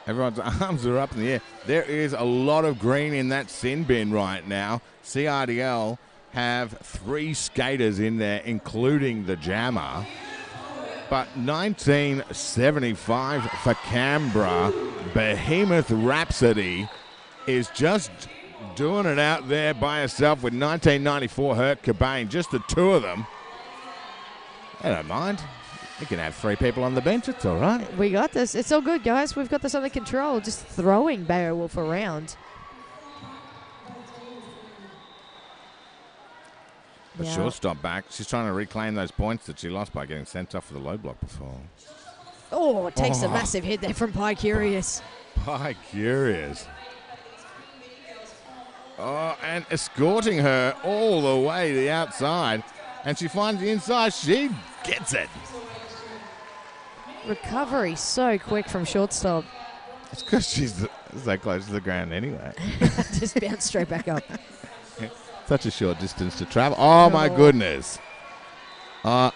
Everyone's arms are up in the air. There is a lot of green in that sin bin right now. CRDL have 3 skaters in there, including the jammer. But 1975 for Canberra, Behemoth Rhapsody is just doing it out there by herself with 1994 Hurt Cobain, just the 2 of them. I don't mind. You can have 3 people on the bench. It's all right. We got this. It's all good, guys. We've got this under control. Just throwing Beowulf around. The shortstop back. She's trying to reclaim those points that she lost by getting sent off for the low block before. Oh, it takes a massive hit there from Pie Curious. Pie Curious. Oh, and escorting her all the way to the outside. And she finds the inside. She gets it. Recovery so quick from shortstop. It's because she's so close to the ground anyway. Just bounced straight back up. Such a short distance to travel. Oh, my goodness. 8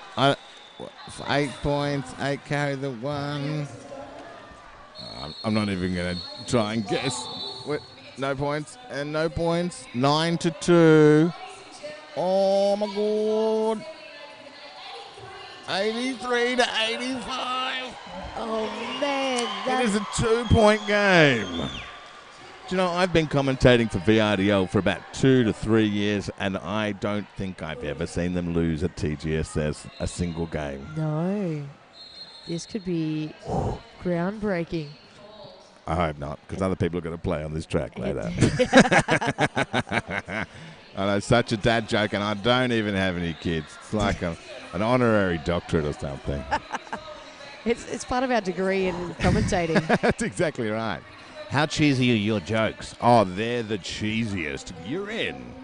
points. 8 carry the 1. I'm not even going to try and guess. No points and no points. 9-2. Oh, my God. 83-85. Oh, man. It is a 2-point game. Do you know, I've been commentating for VRDL for about 2 to 3 years, and I don't think I've ever seen them lose at TGSS a single game. No. This could be groundbreaking. I hope not, because other people are going to play on this track later. I know, such a dad joke, and I don't even have any kids. It's like an honorary doctorate or something. It's part of our degree in commentating. That's exactly right. How cheesy are your jokes? Oh, they're the cheesiest. You're in.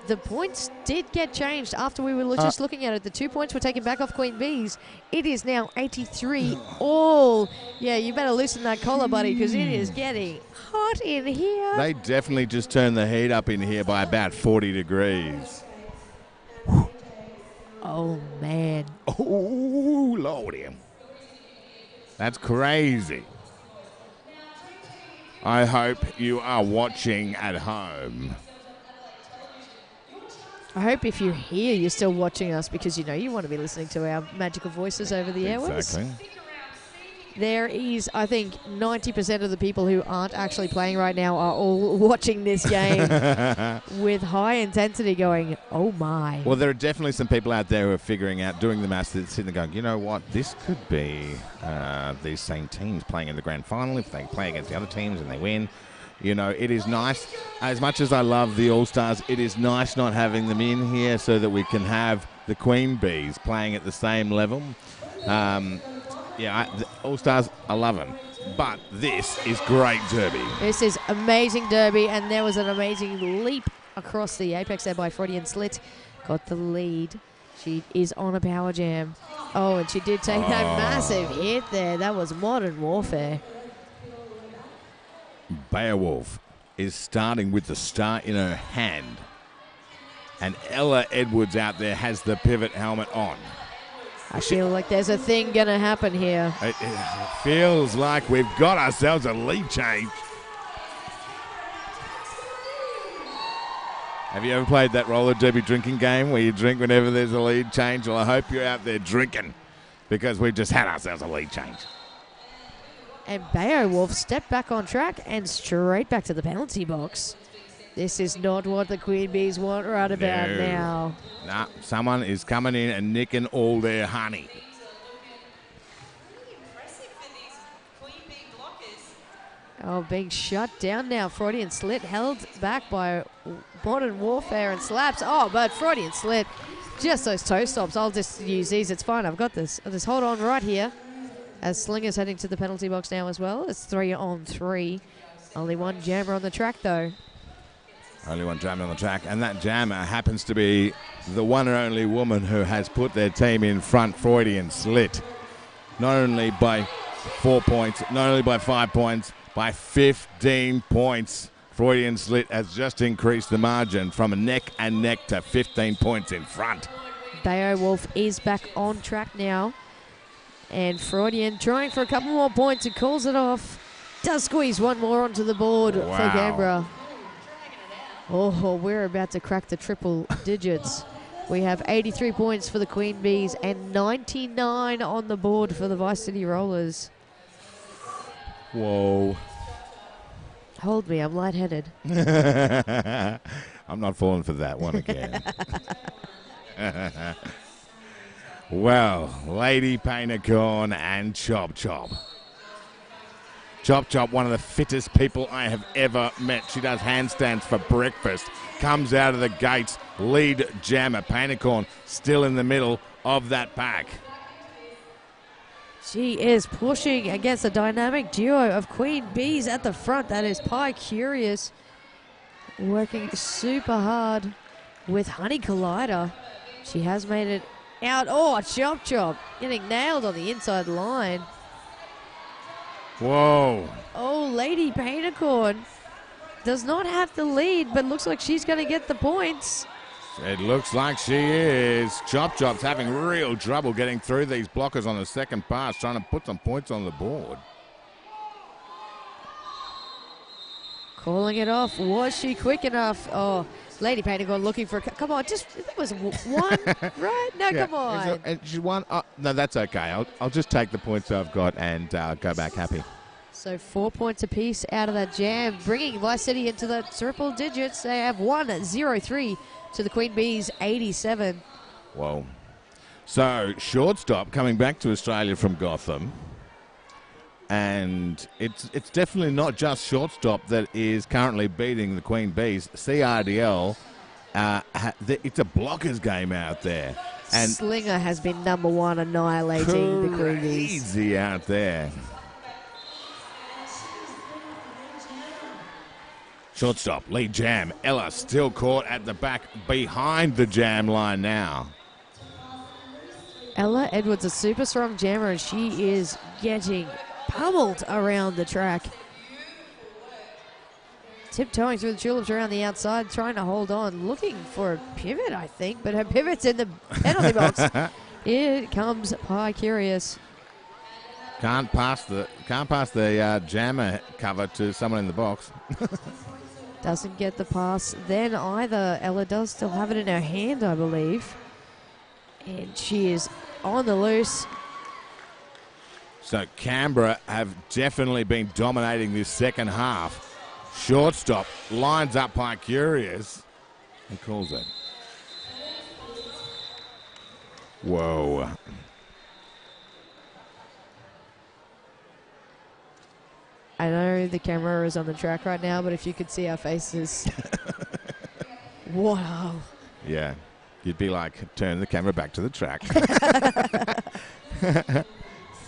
The points did get changed after we were just looking at it. The 2 points were taken back off Queen Bees. It is now 83 all. Yeah, you better loosen that collar, buddy, because it is getting hot in here. They definitely just turned the heat up in here by about 40 degrees. Oh, man. Oh, Lordy. That's crazy. I hope you are watching at home. I hope if you're here, you're still watching us because, you know, you want to be listening to our magical voices over the airwaves. Exactly. There is, I think, 90% of the people who aren't actually playing right now are all watching this game with high intensity going, oh, my. Well, there are definitely some people out there who are figuring out, doing the maths, sitting there going, you know what, this could be these same teams playing in the grand final. If they play against the other teams and they win, you know, it is nice. As much as I love the All-Stars, it is nice not having them in here so that we can have the Queen Bees playing at the same level. The All-Stars, I love them. But this is great derby. This is amazing derby, and there was an amazing leap across the apex there by Freudian Slit. Got the lead. She is on a power jam. Oh, and she did take that massive hit there. That was Modern Warfare. Beowulf is starting with the star in her hand. And Ella Edwards out there has the pivot helmet on. I feel like there's a thing going to happen here. It feels like we've got ourselves a lead change. Have you ever played that roller derby drinking game where you drink whenever there's a lead change? Well, I hope you're out there drinking because we've just had ourselves a lead change. And Beowulf stepped back on track and straight back to the penalty box. This is not what the Queen Bees want right about now. Nah, someone is coming in and nicking all their honey. Oh, being shut down now. Freudian Slit held back by Modern Warfare and Slaps. Oh, but Freudian Slit, just those toe stops. I'll just use these. It's fine. I've got this. I'll just hold on right here. As Slinger's heading to the penalty box now as well. It's 3-on-3. Only one jammer on the track, though. Only one jammer on the track, and that jammer happens to be the one and only woman who has put their team in front, Freudian Slit. Not only by 4 points, not only by 5 points, by 15 points. Freudian Slit has just increased the margin from a neck and neck to 15 points in front. Beowulf is back on track now. And Freudian trying for a couple more points and calls it off. Does squeeze one more onto the board for Canberra. Oh, we're about to crack the triple digits. We have 83 points for the Queen Bees and 99 on the board for the Vice City Rollers. Whoa. Hold me, I'm lightheaded. I'm not falling for that one again. Well, Lady Paintercorn and Chop Chop. Chop Chop, one of the fittest people I have ever met. She does handstands for breakfast. Comes out of the gates, lead jammer. Paintercorn still in the middle of that pack. She is pushing against a dynamic duo of Queen Bees at the front. That is Pie Curious working super hard with Honey Collider. She has made it out. Oh, Chop Chop getting nailed on the inside line. Whoa. Oh, Lady Paintercorn does not have the lead, but looks like she's going to get the points. It looks like she is. Chop Chop's having real trouble getting through these blockers on the second pass, trying to put some points on the board. Calling it off. Was she quick enough? Oh, Lady Paintercorn looking for... Come on, just... That was one, right? No, yeah, come on. And she won. No, that's okay. I'll just take the points I've got and go back happy. So 4 points apiece out of that jam, bringing Vice City into the triple digits. They have 1-0-3 to the Queen Bees, 87. Whoa. So, shortstop coming back to Australia from Gotham. And it's definitely not just shortstop that is currently beating the Queen Bees. CRDL, it's a blockers game out there. And Slinger has been number one, annihilating the Queen Bees. Easy out there. Shortstop, lead jam. Ella still caught at the back behind the jam line now. Ella Edwards, a super strong jammer, and she is getting pummeled around the track. Tiptoeing through the tulips around the outside, trying to hold on, looking for a pivot, I think, but her pivot's in the penalty box. Here comes Pie Curious. Can't pass the jammer cover to someone in the box. Doesn't get the pass then either. Ella does still have it in her hand, I believe. And she is on the loose. So Canberra have definitely been dominating this second half. Shortstop lines up Pie Curious and calls it. Whoa. I know the camera is on the track right now, but if you could see our faces. Wow. Yeah. You'd be like, turn the camera back to the track.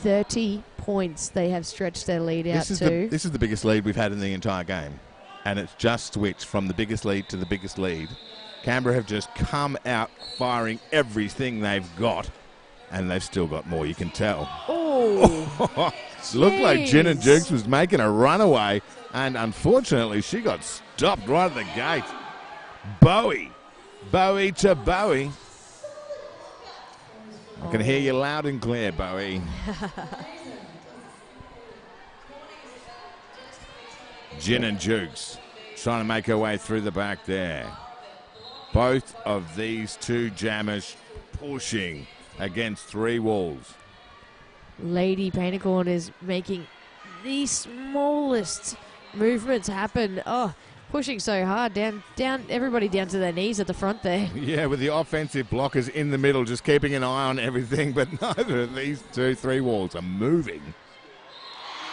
30 points they have stretched their lead out to. This is the biggest lead we've had in the entire game. And it's just switched from the biggest lead to the biggest lead. Canberra have just come out firing everything they've got. And they've still got more, you can tell. Oh! Looked like Gin and Jukes was making a runaway. And unfortunately, she got stopped right at the gate. Bowie to Bowie. I can hear you loud and clear, Bowie. Gin and Jukes trying to make her way through the back there. Both of these two jammers pushing against three walls. Lady Paintercorn is making the smallest movements happen. Oh, pushing so hard, down, everybody down to their knees at the front there. Yeah, with the offensive blockers in the middle, just keeping an eye on everything, but neither of these 2-3 walls are moving.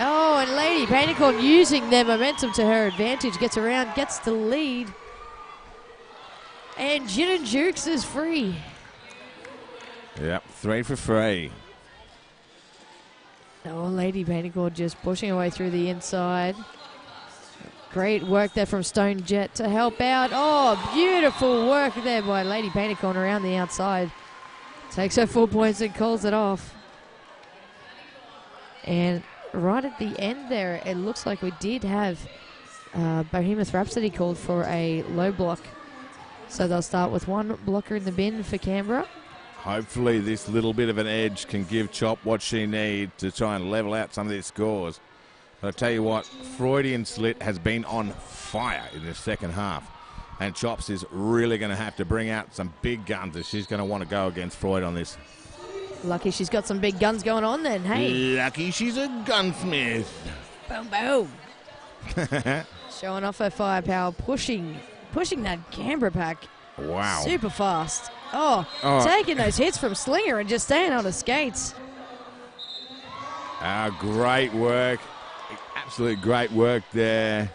Oh, and Lady Panicorn using their momentum to her advantage, gets around, gets the lead. And Gin and Jukes is free. Yep, 3 for 3. Oh, Lady Panicorn just pushing her way through the inside. Great work there from Stone Jet to help out. Oh, beautiful work there by Lady Panicorn around the outside. Takes her 4 points and calls it off. And right at the end there, it looks like we did have Behemoth Rhapsody called for a low block. So they'll start with 1 blocker in the bin for Canberra. Hopefully this little bit of an edge can give Chop what she needs to try and level out some of these scores. But I'll tell you what, Freudian Slit has been on fire in the second half. And Chops is really going to have to bring out some big guns if she's going to want to go against Freud on this. Lucky she's got some big guns going on then, hey. Lucky she's a gunsmith. Boom, boom. Showing off her firepower, pushing that Canberra pack. Wow. Super fast. Oh, taking those hits from Slinger and just staying on the skates. Great work. Absolute great work there.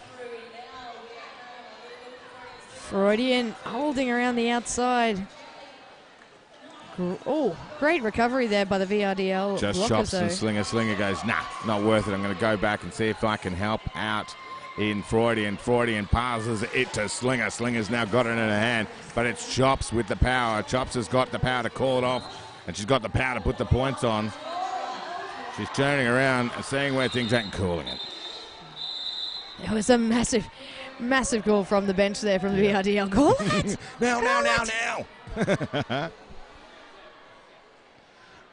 Freudian holding around the outside. Great recovery there by the VRDL. Just chops and Slinger. Slinger goes, nah, not worth it. I'm going to go back and see if I can help out in Freudian. Freudian passes it to Slinger. Slinger's now got it in her hand, but it's Chops with the power. Chops has got the power to call it off, and she's got the power to put the points on. She's turning around and seeing where things ain't calling it. It was a massive, massive call from the bench there from the VRDL. Call it! Now.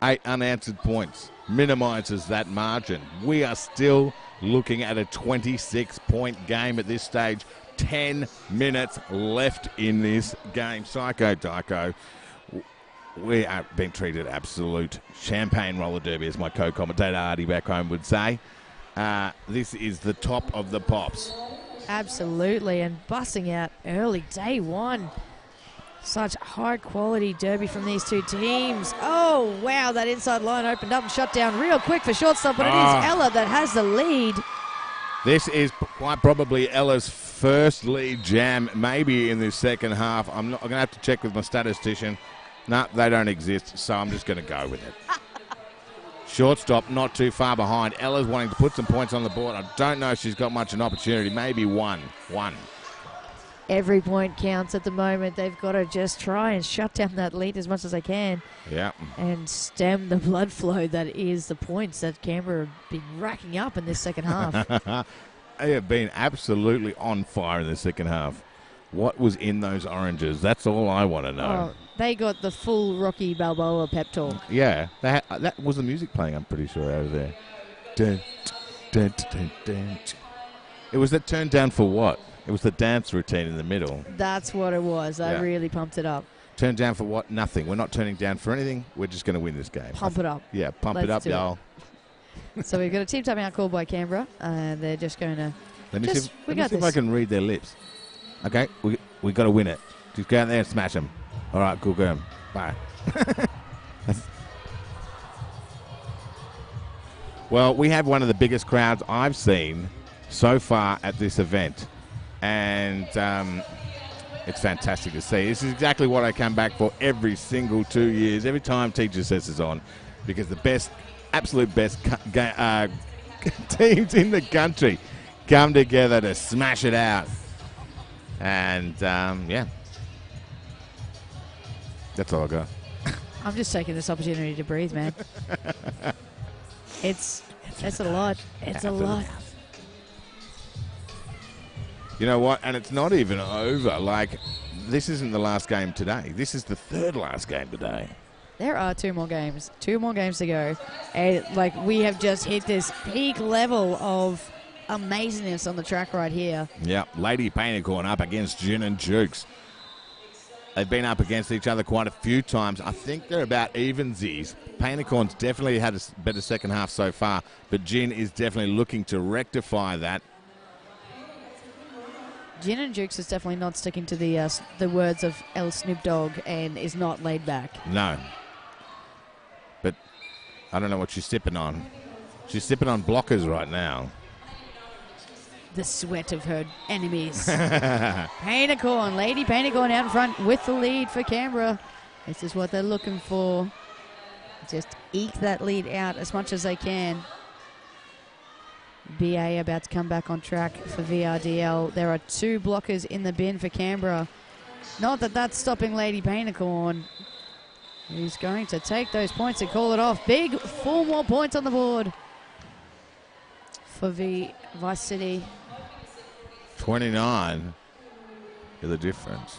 8 unanswered points minimises that margin. We are still looking at a 26-point game at this stage. 10 minutes left in this game. Psycho Dyko, we are being treated absolute champagne roller derby, as my co-commentator Artie back home would say. This is the top of the pops. Absolutely, and busting out early, day one. Such high-quality derby from these two teams. Oh, wow, that inside line opened up and shut down real quick for shortstop, but it is Ella that has the lead. This is quite probably Ella's first lead jam, maybe in this second half. I'm going to have to check with my statistician. No, they don't exist, so I'm just going to go with it. Shortstop not too far behind. Ella's wanting to put some points on the board. I don't know if she's got much an opportunity. Maybe one. Every point counts at the moment. They've got to just try and shut down that lead as much as they can. Yeah. And stem the blood flow that is the points that Canberra have been racking up in this second half. They have been absolutely on fire in the second half. What was in those oranges? That's all I want to know. Oh, they got the full Rocky Balboa pep talk. Yeah. That was the music playing, I'm pretty sure, out of there. Dun, dun, dun, dun. It was that turn down for what? It was the dance routine in the middle. That's what it was. That really pumped it up. Turn down for what? Nothing. We're not turning down for anything. We're just going to win this game. Pump it up. Yeah, Let's it up, y'all. So we've got a team timeout called by Canberra. They're just going to... Let me see if I can read their lips. Okay, we got to win it. Just go out there and smash them. All right, cool girl. Bye. Well, we have one of the biggest crowds I've seen so far at this event. And it's fantastic to see. This is exactly what I come back for every single 2 years, every time TGSS is on, because the best, absolute best teams in the country come together to smash it out. And, that's all I got. I'm just taking this opportunity to breathe, man. It's a lot. It's a lot. You know what? And it's not even over. Like, this isn't the last game today. This is the third last game today. There are 2 more games. 2 more games to go. And, we have just hit this peak level of amazingness on the track right here. Yeah, Lady Panicorn up against Gin and Jukes. They've been up against each other quite a few times. I think they're about evensies. Panicorn's definitely had a better second half so far, but Gin is definitely looking to rectify that. Gin and Jukes is definitely not sticking to the words of El Snoop Dogg and is not laid back. No. But I don't know what she's sipping on. She's sipping on blockers right now. The sweat of her enemies. Paintercorn, Lady Paintercorn out in front with the lead for Canberra. This is what they're looking for. Just eke that lead out as much as they can. BA about to come back on track for VRDL. There are 2 blockers in the bin for Canberra. Not that that's stopping Lady Paintercorn. Who's going to take those points and call it off. Big 4 more points on the board for Vice City. 29 is the difference.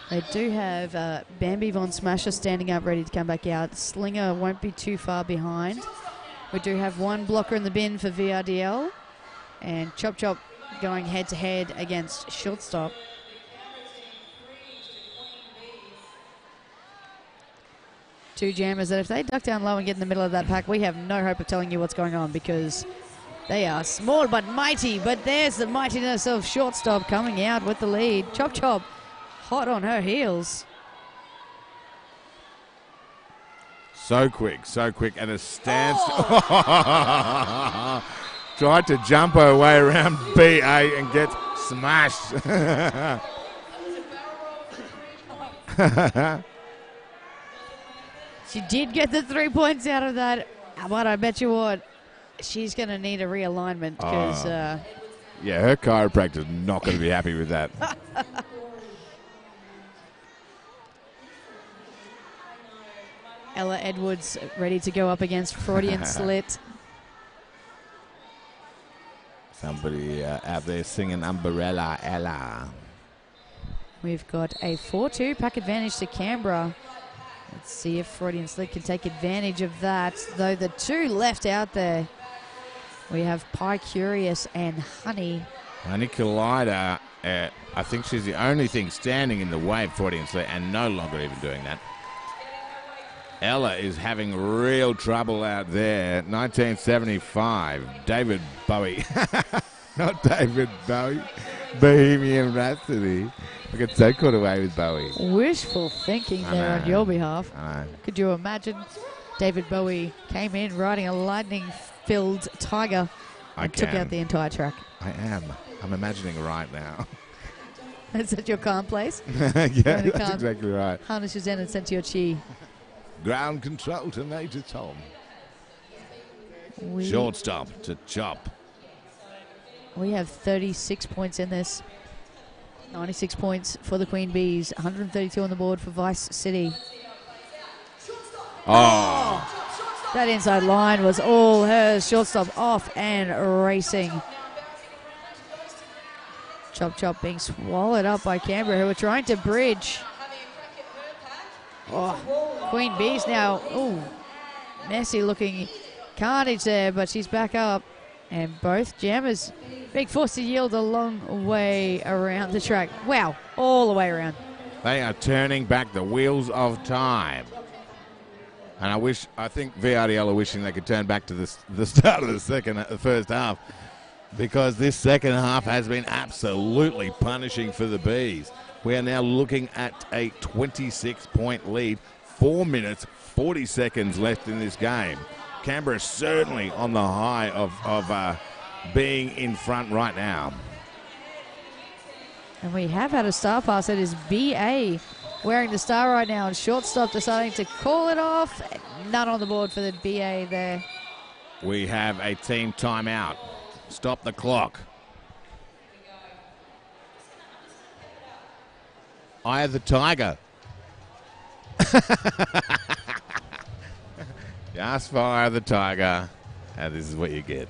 They do have Bambi Von Smasher standing up, ready to come back out. Slinger won't be too far behind. We do have 1 blocker in the bin for VRDL. And Chop Chop going head-to-head against Shortstop. Two jammers that if they duck down low and get in the middle of that pack, we have no hope of telling you what's going on because they are small but mighty. But there's the mightiness of Shortstop coming out with the lead. Chop Chop hot on her heels. So quick, and a stance. Oh. Tried to jump her way around BA and gets smashed. She did get the 3 points out of that, but I bet you what, she's going to need a realignment because... yeah, her chiropractor's not going to be happy with that. Ella Edwards ready to go up against Freudian Slit. Somebody out there singing Umbrella Ella. We've got a 4-2 pack advantage to Canberra. Let's see if Freudian Slit can take advantage of that. Though the 2 left out there, we have Pie Curious and Honey. Honey Collider, I think she's the only thing standing in the way of Freudian Slit and no longer even doing that. Ella is having real trouble out there. 1975, David Bowie. Not David Bowie. Bohemian Rhapsody. I get so caught away with Bowie. Wishful thinking there on your behalf. I know. Could you imagine David Bowie came in riding a lightning-filled Tiger and took out the entire track? I am. I'm imagining right now. Is that your calm place? Yeah, that's exactly right. Harness your Zen and send to your chi. Ground control to Major Tom. Shortstop to Chop. We have 36 points in this. 96 points for the Queen Bees. 132 on the board for Vice City. Oh. That inside line was all hers. Shortstop off and racing. Chop Chop being swallowed up by Canberra, who were trying to bridge. Oh, Queen Bees now. Oh, messy looking carnage there, but she's back up. And both jammers being forced to yield a long way around the track. Wow, all the way around. They are turning back the wheels of time. And I think VRDL are wishing they could turn back to the start of the first half, because this second half has been absolutely punishing for the Bees. We are now looking at a 26-point lead, 4 minutes, 40 seconds left in this game. Canberra is certainly on the high of being in front right now. And we have had a star pass. It is BA wearing the star right now, and Shortstop deciding to call it off. None on the board for the BA there. We have a team timeout. Stop the clock. Eye of the Tiger. You ask for Eye of the Tiger, and this is what you get.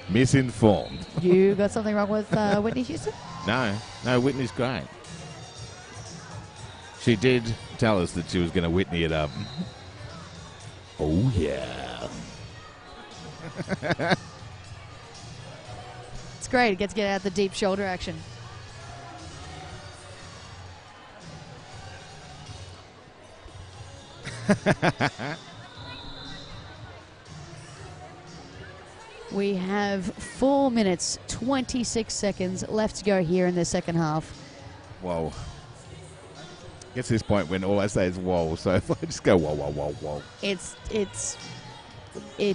Misinformed. You got something wrong with Whitney Houston? No, Whitney's great. She did tell us that she was going to Whitney it up. Oh, yeah. It's great. It gets to get out the deep shoulder action. We have 4 minutes, 26 seconds left to go here in the second half. Whoa. Gets to this point when all I say is whoa, so if I just go whoa, whoa, whoa, whoa. It's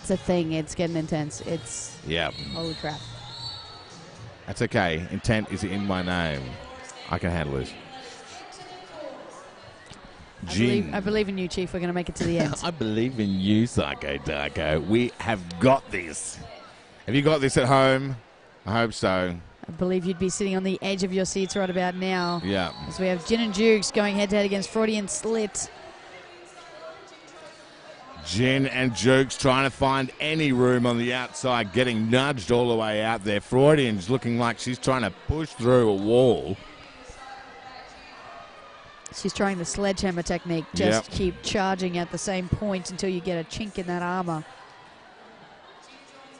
a thing. It's getting intense. It's holy crap. That's okay. Intent is in my name. I can handle this. I believe in you, Chief. We're going to make it to the end. I believe in you, Psycho Darko. We have got this. Have you got this at home? I hope so. I believe you'd be sitting on the edge of your seats right about now. Yeah. As we have Gin and Jukes going head-to-head against Freudian Slit. Gin and Jukes trying to find any room on the outside, getting nudged all the way out there. Freudian's looking like she's trying to push through a wall. She's trying the sledgehammer technique. Just keep charging at the same point until you get a chink in that armor.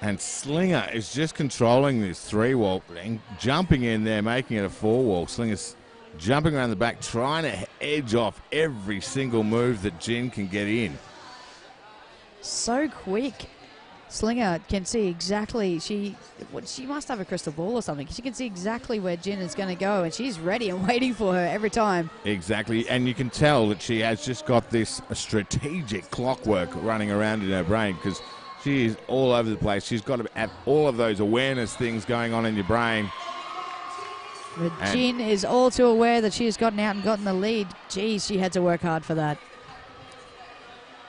And Slinger is just controlling this 3-wall and jumping in there, making it a 4-wall. Slinger's jumping around the back, trying to edge off every single move that Gin can get in. So quick. Slinger can see exactly, she must have a crystal ball or something. She can see exactly where Gin is going to go, and she's ready and waiting for her every time. Exactly, and you can tell that she has just got this strategic clockwork running around in her brain, because she is all over the place. She's got to have all of those awareness things going on in your brain. But Gin is all too aware that she has gotten out and gotten the lead. Geez, she had to work hard for that.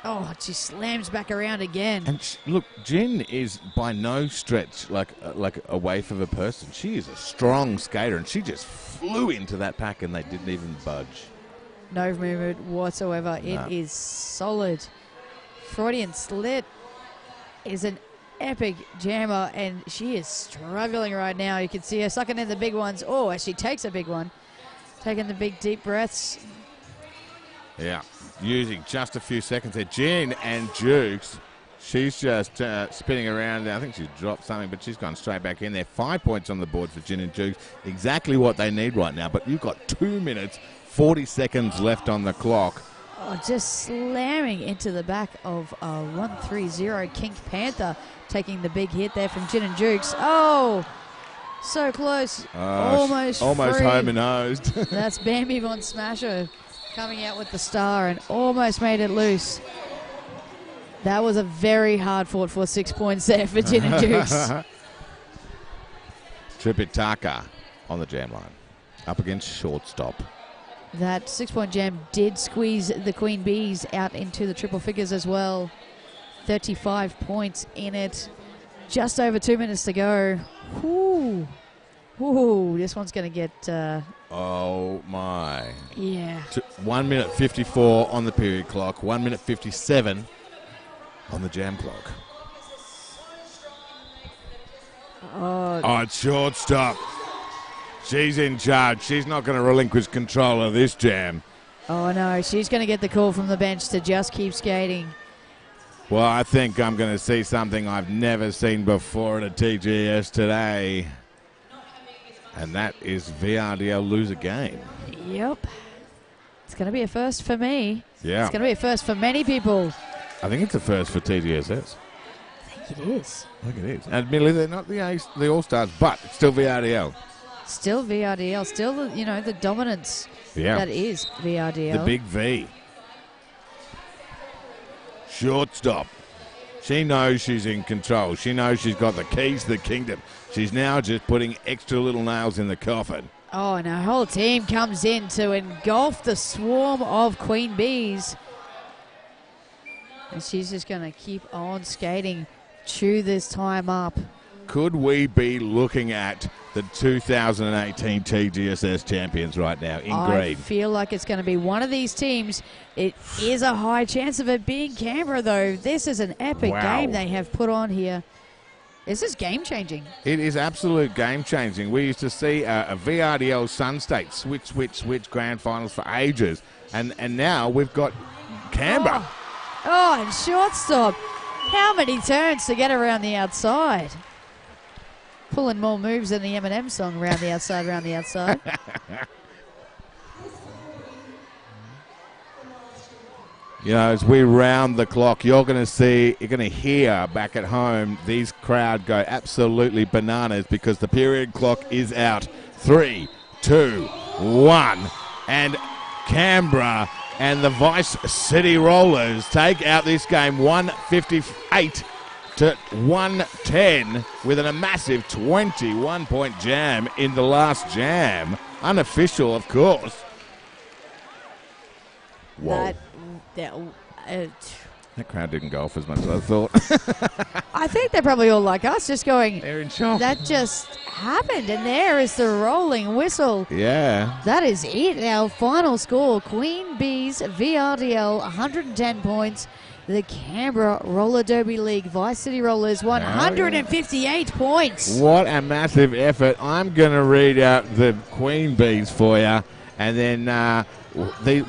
Oh, she slams back around again. And look, Gin is by no stretch like a waif of a person. She is a strong skater, and she just flew into that pack, and they didn't even budge. No movement whatsoever. No. It is solid. Freudian Slit is an epic jammer, and she is struggling right now. You can see her sucking in the big ones. Oh, as she takes a big one. Taking the big deep breaths. Yeah. Using just a few seconds there. Gin and Jukes, she's just spinning around. I think she's dropped something, but she's gone straight back in there. 5 points on the board for Gin and Jukes. Exactly what they need right now, but you've got 2 minutes, 40 seconds left on the clock. Oh, just slamming into the back of a 130 King Panther, taking the big hit there from Gin and Jukes. Oh, so close. Almost home and hosed. That's Bambi Von Smasher coming out with the star and almost made it loose. That was a very hard fought for 6 points there for Gin and Jukes. Tripitaka on the jam line, up against shortstop. That 6-point jam did squeeze the Queen Bees out into the triple figures as well. 35 points in it. Just over 2 minutes to go. Ooh. Ooh, this one's going to get... oh, my. Yeah. 1 minute 54 on the period clock. 1 minute 57 on the jam clock. Oh, it's shortstop. She's in charge. She's not going to relinquish control of this jam. Oh, no. She's going to get the call from the bench to just keep skating. Well, I think I'm going to see something I've never seen before at a TGS today. And that is VRDL lose a game. Yep. It's going to be a first for me. Yeah. It's going to be a first for many people. I think it's a first for TGSS. I think it is. I think it is. Admittedly, they're not the All-Stars, but it's still VRDL. Still VRDL. Still, the dominance that is VRDL. The big V. Shortstop. She knows she's in control. She knows she's got the keys to the kingdom. She's now just putting extra little nails in the coffin. Oh, and her whole team comes in to engulf the swarm of Queen Bees. And she's just going to keep on skating, chew this time up. Could we be looking at the 2018 TGSS champions right now in green? I feel like it's going to be one of these teams. It is a high chance of it being Canberra, though. This is an epic game they have put on here. This is game-changing. It is absolute game-changing. We used to see a VRDL Sun State switch grand finals for ages. And now we've got Canberra. Oh, and shortstop. How many turns to get around the outside? Pulling more moves than the Eminem song, around the outside, around the outside. You know, as we round the clock, you're going to hear back at home these crowd go absolutely bananas because the period clock is out. 3, 2, 1, and Canberra and the Vice City Rollers take out this game 158 to 110 with a massive 21-point jam in the last jam. Unofficial, of course. Whoa. That crowd didn't go off as much as I thought. I think they're probably all like us, just going, they're in shock. That just happened, and there is the rolling whistle. Yeah. That is it. Our final score, Queen Bees VRDL, 110 points. The Canberra Roller Derby League Vice City Rollers, 158 points. What a massive effort. I'm going to read out the Queen Bees for you, and then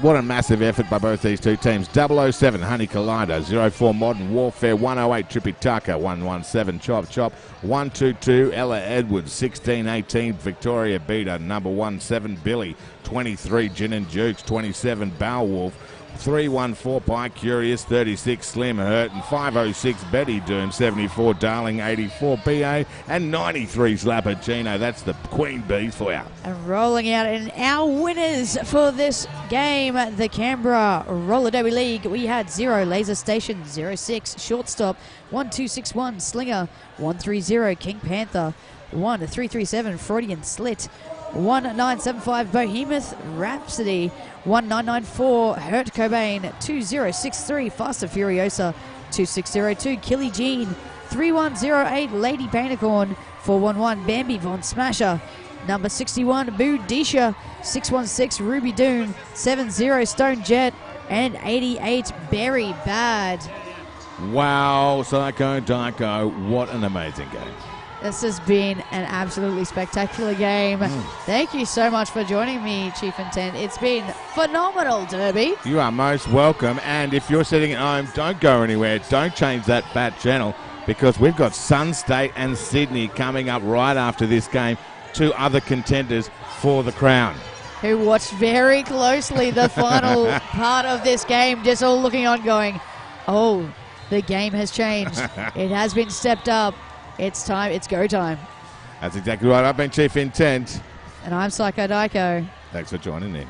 what a massive effort by both these two teams. 007 Honey Collider, 04 Modern Warfare, 108 Trippy Tucker, 117 Chop Chop, 122 Ella Edwards, 1618 Victoria Beater, number 17 Billy, 23 Gin and Jukes, 27 Bowolf, 314 Pie Curious, 36 Slim Hurt, and 506 Betty Doom, 74 Darling, 84 BA, and 93 Slapper Chino. That's the Queen Bees for you. And rolling out in our winners for this game, the Canberra Roller Derby League, we had 0 Laser Station, 06 Shortstop, 1261 Slinger, 130 King Panther, 1337 Freudian Slit, 1975 Behemoth Rhapsody, 1994 Hurt Cobain, 2063 Faster Furiosa, 2602 Killy Jean, 3108 Lady Painicorn, 411 Bambi Von Smasher, number 61 Boo Disha, 616 Ruby Dune, 70 Stone Jet, and 88 Berry Bad. Wow, Psycho Dyko, what an amazing game. This has been an absolutely spectacular game. Thank you so much for joining me, Chief Intent. It's been phenomenal, Derby. You are most welcome. And if you're sitting at home, don't go anywhere. Don't change that bat channel because we've got Sun State and Sydney coming up right after this game. 2 other contenders for the crown. Who watched very closely the final part of this game, just all looking on going, oh, the game has changed. It has been stepped up. It's time. It's go time. That's exactly right. I've been Chief Intent. And I'm Psycho Dyko. Thanks for joining in.